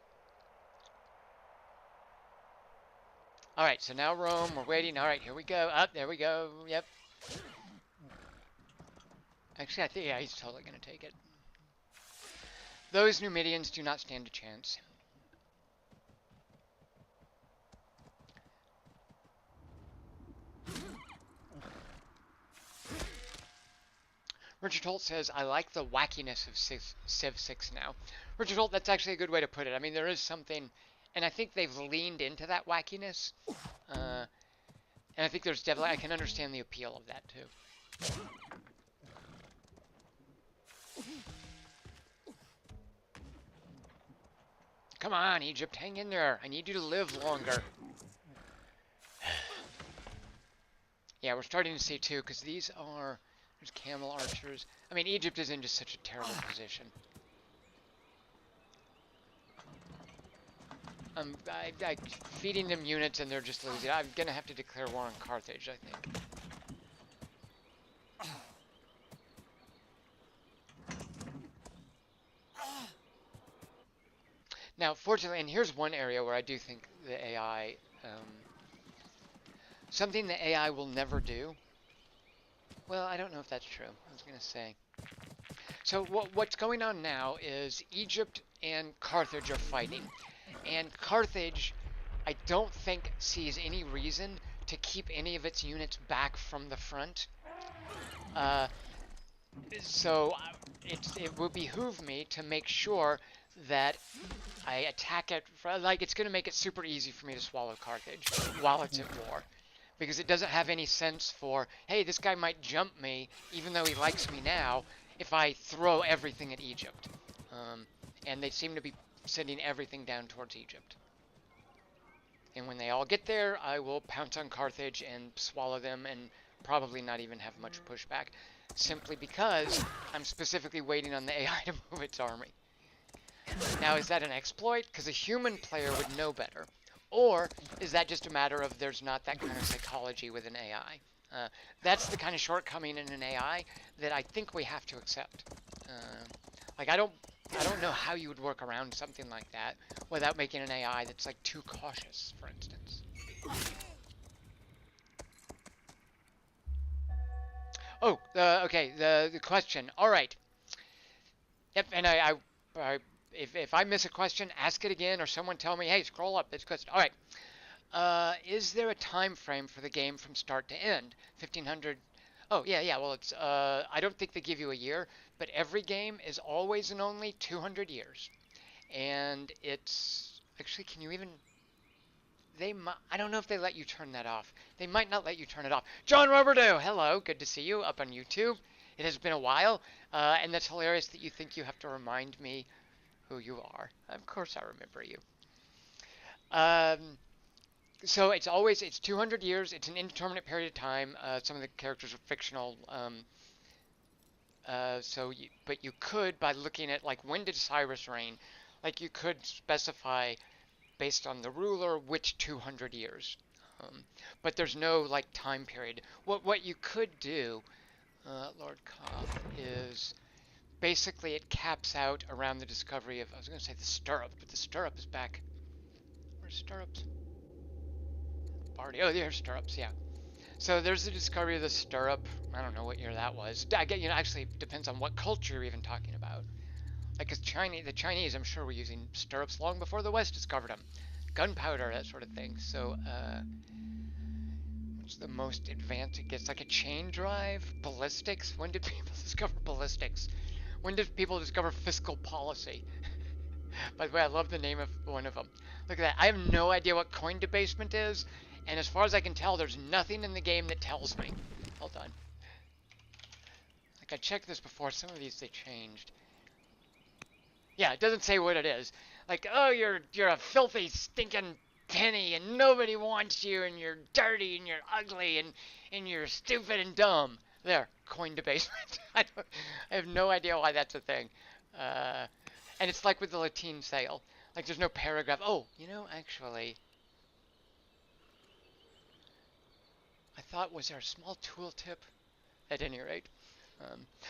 All right, so now Rome. We're waiting. All right, here we go. Up, there we go. Yep. Actually, I think, yeah, he's totally going to take it. Those Numidians do not stand a chance. Richard Holt says, I like the wackiness of Civ 6 now. Richard Holt, that's actually a good way to put it. I mean, there is something, and I think they've leaned into that wackiness. And I think there's definitely, I can understand the appeal of that too. Come on, Egypt, hang in there. I need you to live longer. Yeah, we're starting to see too, because these are, there's camel archers. I mean, Egypt is in just such a terrible position. I feeding them units and they're just losing. I'm gonna have to declare war on Carthage, I think. Now, fortunately, and here's one area where I do think the AI, something the AI will never do. Well, I don't know if that's true. I was gonna say. So what's going on now is Egypt and Carthage are fighting. And Carthage, I don't think, sees any reason to keep any of its units back from the front. So it will behoove me to make sure that I attack it, like it's going to make it super easy for me to swallow Carthage while it's at war. Because it doesn't have any sense for, hey, this guy might jump me, even though he likes me now, if I throw everything at Egypt. And they seem to be sending everything down towards Egypt. And when they all get there, I will pounce on Carthage and swallow them and probably not even have much pushback. Simply because I'm specifically waiting on the AI to move its army. Now, is that an exploit? Because a human player would know better. Or is that just a matter of there's not that kind of psychology with an AI? That's the kind of shortcoming in an AI that I think we have to accept. Like, I don't know how you would work around something like that without making an AI that's like too cautious, for instance. Oh, okay, the question. All right. Yep, and if I miss a question, ask it again, or someone tell me, hey, scroll up this question. All right. Is there a time frame for the game from start to end? 1500. Oh, yeah. Well, it's I don't think they give you a year, but every game is always and only 200 years. And it's actually, can you even I don't know if they let you turn that off. They might not let you turn it off. John Roberto, hello, good to see you up on YouTube. It has been a while, and that's hilarious that you think you have to remind me who you are. Of course I remember you. So it's 200 years. It's an indeterminate period of time. Some of the characters are fictional. But you could, by looking at like when did Cyrus reign, like you could specify based on the ruler which 200 years. But there's no like time period. What you could do, Lord Koth, is basically it caps out around the discovery of, I was going to say the stirrup, but the stirrup is back. Where's stirrups? Bardi. Oh, there's stirrups, yeah. So there's the discovery of the stirrup. I don't know what year that was. I get, actually it depends on what culture you're even talking about. Like, cause the Chinese, I'm sure, were using stirrups long before the West discovered them. Gunpowder, that sort of thing. So, What's the most advanced it gets? Like a chain drive? Ballistics? When did people discover ballistics? When did people discover fiscal policy? By the way, I love the name of one of them. Look at that. I have no idea what coin debasement is, and as far as I can tell, there's nothing in the game that tells me. Hold on. Like I checked this before. Some of these they changed. Yeah, it doesn't say what it is. Like, oh, you're a filthy, stinking penny, and nobody wants you, and you're dirty, and you're ugly, and you're stupid and dumb. There, coin debasement. I have no idea why that's a thing. Uh, and it's like with the Latin sale. Like, there's no paragraph. Oh, actually, I thought, was there a small tooltip? At any rate.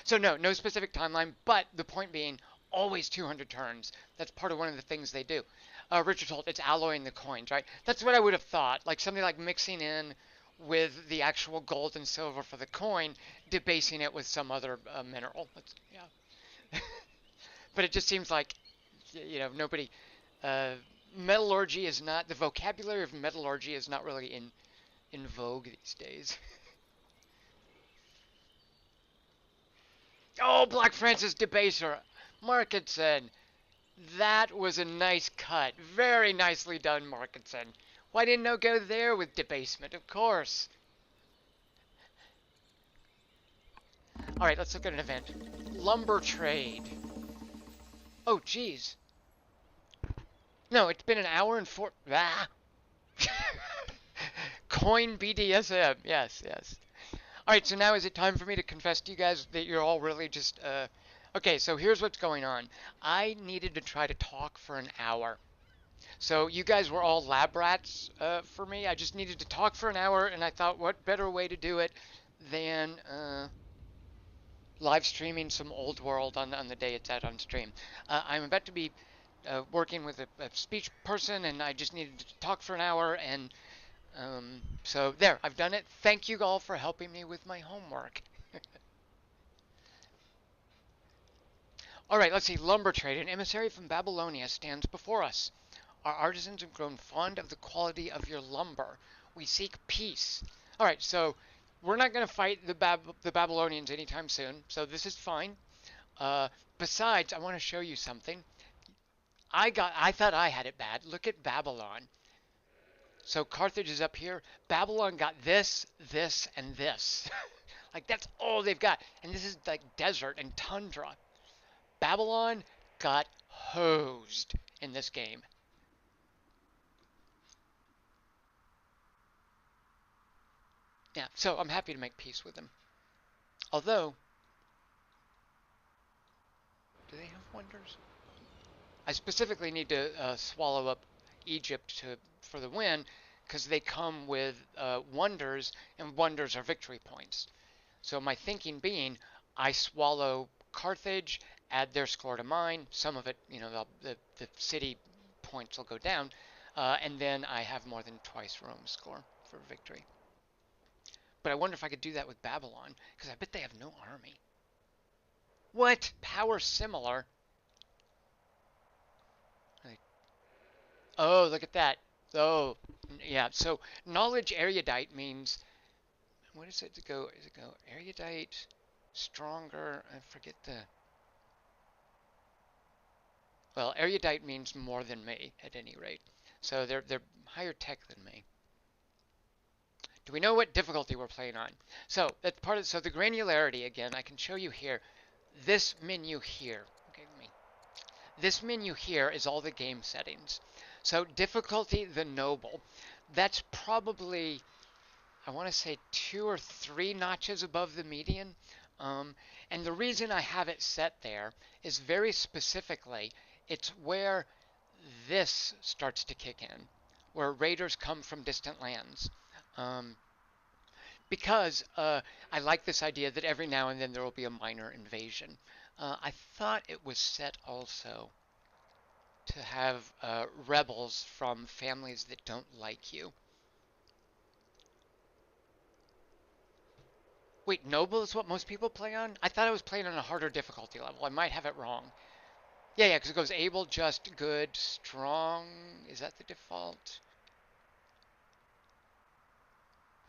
So no specific timeline, but the point being, always 200 turns. That's part of one of the things they do. Richard Holt, it's alloying the coins, right? That's what I would have thought. Like something like mixing in with the actual gold and silver for the coin, debasing it with some other mineral. Yeah. But it just seems like, nobody. Uh, Metallurgy is not, the vocabulary of metallurgy is not really in vogue these days. Oh, Black Francis Debaser. Marketson. That was a nice cut. Very nicely done, Marketson. Why didn't I go there with debasement? Of course. Alright, let's look at an event. Lumber trade. Oh, geez. No, it's been an hour and four... Ah! Coin BDSM. Yes. Alright, so now is it time for me to confess to you guys that you're all really just, Okay, so here's what's going on. I needed to try to talk for an hour. So you guys were all lab rats for me. I just needed to talk for an hour, and I thought, what better way to do it than live streaming some old world on the day it's out on stream. I'm about to be working with a speech person, and I just needed to talk for an hour, and so there, I've done it. Thank you all for helping me with my homework. All right, let's see. Lumber trade. An emissary from Babylonia stands before us. Our artisans have grown fond of the quality of your lumber. We seek peace. All right, so we're not going to fight the Babylonians anytime soon, so this is fine. Besides, I want to show you something. I thought I had it bad. Look at Babylon. So Carthage is up here. Babylon got this, this, and this. Like that's all they've got. And this is like desert and tundra. Babylon got hosed in this game. Yeah, so I'm happy to make peace with them. Although, do they have wonders? I specifically need to swallow up Egypt for the win, because they come with wonders, and wonders are victory points. So my thinking being, I swallow Carthage, add their score to mine. Some of it, the city points will go down, and then I have more than twice Rome's score for victory. But I wonder if I could do that with Babylon, because I bet they have no army. What? Power similar? Oh, look at that. Oh, yeah. So knowledge erudite means, what is it to go? Is it go erudite, stronger? I forget the. Well, erudite means more than me at any rate. So they're higher tech than me. Do we know what difficulty we're playing on? So that's part of. So the granularity again, I can show you here. This menu here. Okay, this menu here is all the game settings. So difficulty, the noble. That's probably, I want to say 2 or 3 notches above the median. And the reason I have it set there is very specifically, it's where this starts to kick in, where raiders come from distant lands. Because I like this idea that every now and then there will be a minor invasion. I thought it was set also to have rebels from families that don't like you. Wait, noble is what most people play on? I thought I was playing on a harder difficulty level. I might have it wrong. Yeah, because it goes able, just, good, strong. Is that the default?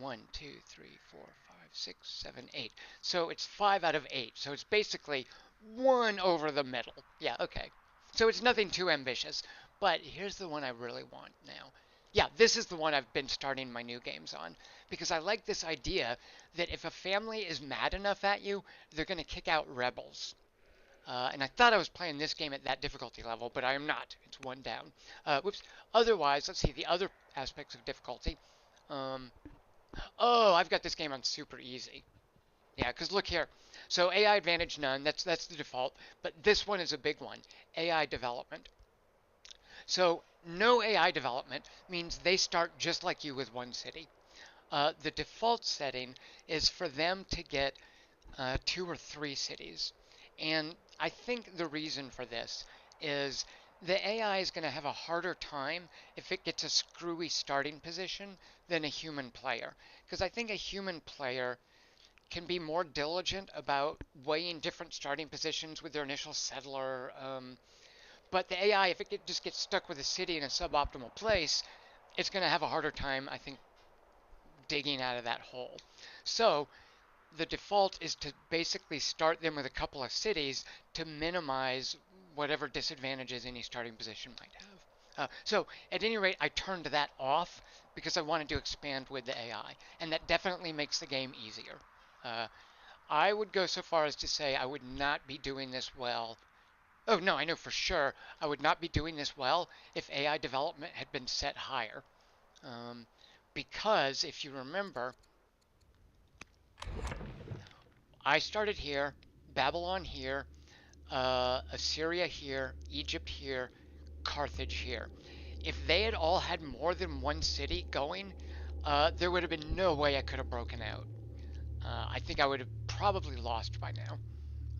One, two, three, four, five, six, seven, eight. So it's 5 out of 8. So it's basically one over the middle. Yeah, okay. So it's nothing too ambitious. But here's the one I really want now. Yeah, this is the one I've been starting my new games on because I like this idea that if a family is mad enough at you, they're going to kick out rebels. And I thought I was playing this game at that difficulty level, but I am not. It's one down. Whoops. Otherwise, let's see the other aspects of difficulty. Um, oh, I've got this game on super easy. Yeah, because look here. So AI advantage none. That's the default. But this one is a big one. AI development. So no AI development means they start just like you with one city. The default setting is for them to get 2 or 3 cities. And I think the reason for this is the AI is going to have a harder time if it gets a screwy starting position than a human player. Because I think a human player can be more diligent about weighing different starting positions with their initial settler. But the AI, if it just gets stuck with a city in a suboptimal place, it's going to have a harder time, I think, digging out of that hole. So the default is to basically start them with a couple of cities to minimize whatever disadvantages any starting position might have. So at any rate, I turned that off because I wanted to expand with the AI, and that definitely makes the game easier. Uh, I would go so far as to say I would not be doing this well. Oh no, I know for sure I would not be doing this well if AI development had been set higher. Um, because if you remember, I started here, Babylon here, Assyria here, Egypt here, Carthage here. If they had all had more than one city going, there would have been no way I could have broken out. I think I would have probably lost by now.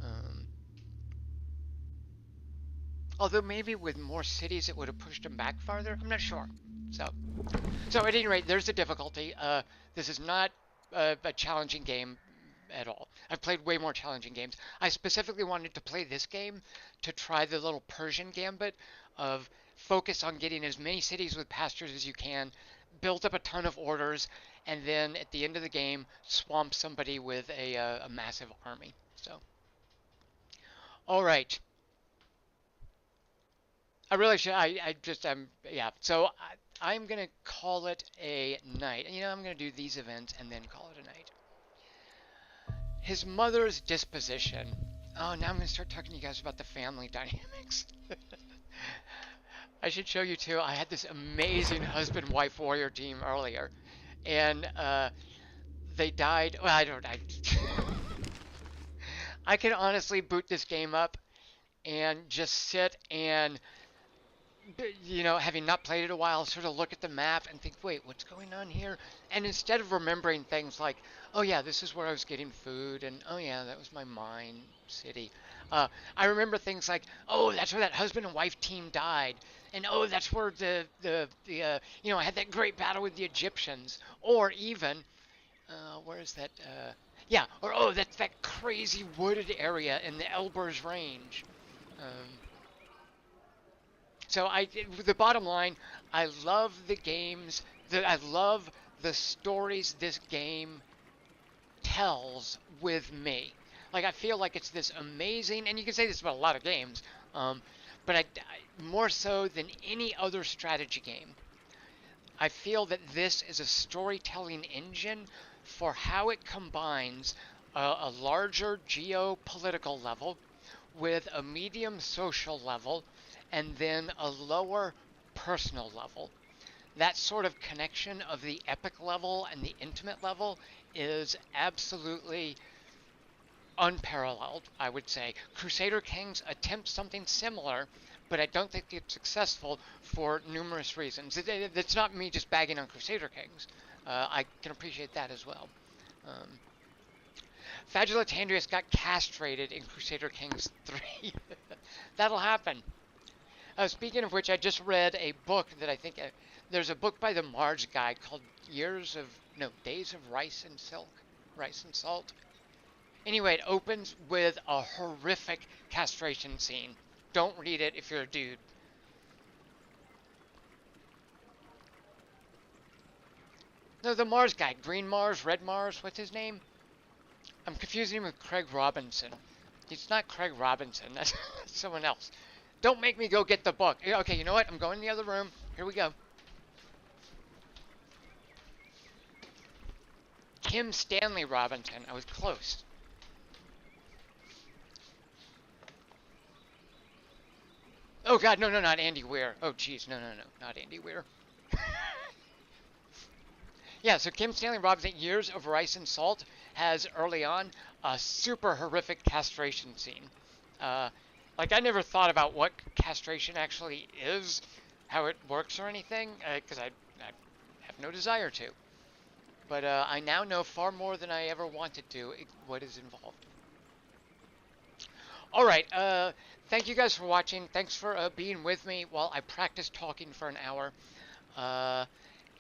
Um, Although maybe with more cities it would have pushed them back farther. I'm not sure. So at any rate, there's the difficulty. This is not a challenging game at all. I've played way more challenging games. I specifically wanted to play this game to try the little Persian gambit of focus on getting as many cities with pastures as you can, build up a ton of orders, and then at the end of the game, swamp somebody with a massive army. So, all right. I really should. I just yeah. So I'm gonna call it a night. You know, I'm gonna do these events and then call it a night. His mother's disposition. Oh, now I'm gonna start talking to you guys about the family dynamics. I should show you too. I had this amazing husband-wife warrior team earlier, and they died. Well, I don't. I can honestly boot this game up and just sit and having not played it a while, sort of look at the map and think, wait, what's going on here? And instead of remembering things like, oh yeah, this is where I was getting food, and oh yeah, that was my mine city. I remember things like, oh, that's where that husband and wife team died, and oh, that's where I had that great battle with the Egyptians, or even, where is that? Yeah, or oh, that's that crazy wooded area in the Elburz Range. Um, So the bottom line, I love the games. I love the stories this game tells with me. Like I feel like it's this amazing, and you can say this about a lot of games, but more so than any other strategy game. I feel that this is a storytelling engine for how it combines a larger geopolitical level with a medium social level and then a lower personal level. That sort of connection of the epic level and the intimate level is absolutely unparalleled, I would say. Crusader Kings attempts something similar, but I don't think it's successful for numerous reasons. It's not me just bagging on Crusader Kings. I can appreciate that as well. Um, Tandrius got castrated in Crusader Kings 3. That'll happen. Speaking of which, I just read a book that I think there's a book by the Marge guy called Days of Rice and Silk, Rice and Salt. Anyway, it opens with a horrific castration scene. Don't read it if you're a dude. No, the Mars guy. Green Mars, Red Mars, what's his name? I'm confusing him with Craig Robinson. It's not Craig Robinson, that's someone else. Don't make me go get the book. Okay, you know what? I'm going in the other room. Here we go. Kim Stanley Robinson. I was close. Oh God, no, not Andy Weir. Oh geez, no, not Andy Weir. Yeah, so Kim Stanley Robinson, Years of Rice and Salt, has early on a super horrific castration scene. Like I never thought about what castration actually is, how it works or anything, because I have no desire to. But I now know far more than I ever wanted to what is involved. All right, thank you guys for watching. Thanks for being with me while I practice talking for an hour.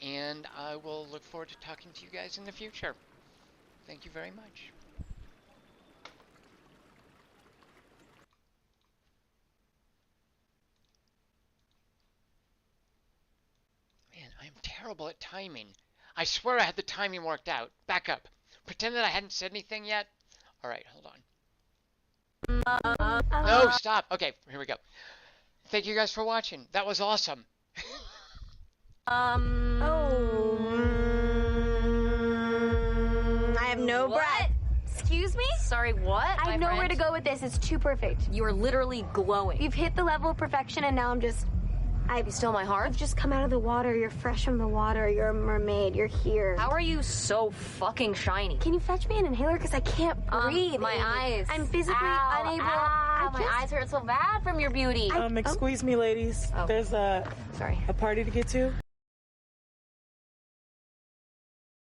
And I will look forward to talking to you guys in the future. Thank you very much. Man, I'm terrible at timing. I swear I had the timing worked out. Back up. Pretend that I hadn't said anything yet. All right, hold on. No, stop. Okay, here we go. Thank you guys for watching. That was awesome. I have no breath. Excuse me? Sorry, what? I have nowhere to go with this. It's too perfect. You are literally glowing. You've hit the level of perfection, and now I'm just... You stole my heart? I've just come out of the water. You're fresh from the water. You're a mermaid. You're here. How are you so fucking shiny? Can you fetch me an inhaler? Because I can't breathe. My eyes. I'm physically unable. My eyes hurt so bad from your beauty. Excuse me, ladies. Oh. There's a Sorry. party to get to.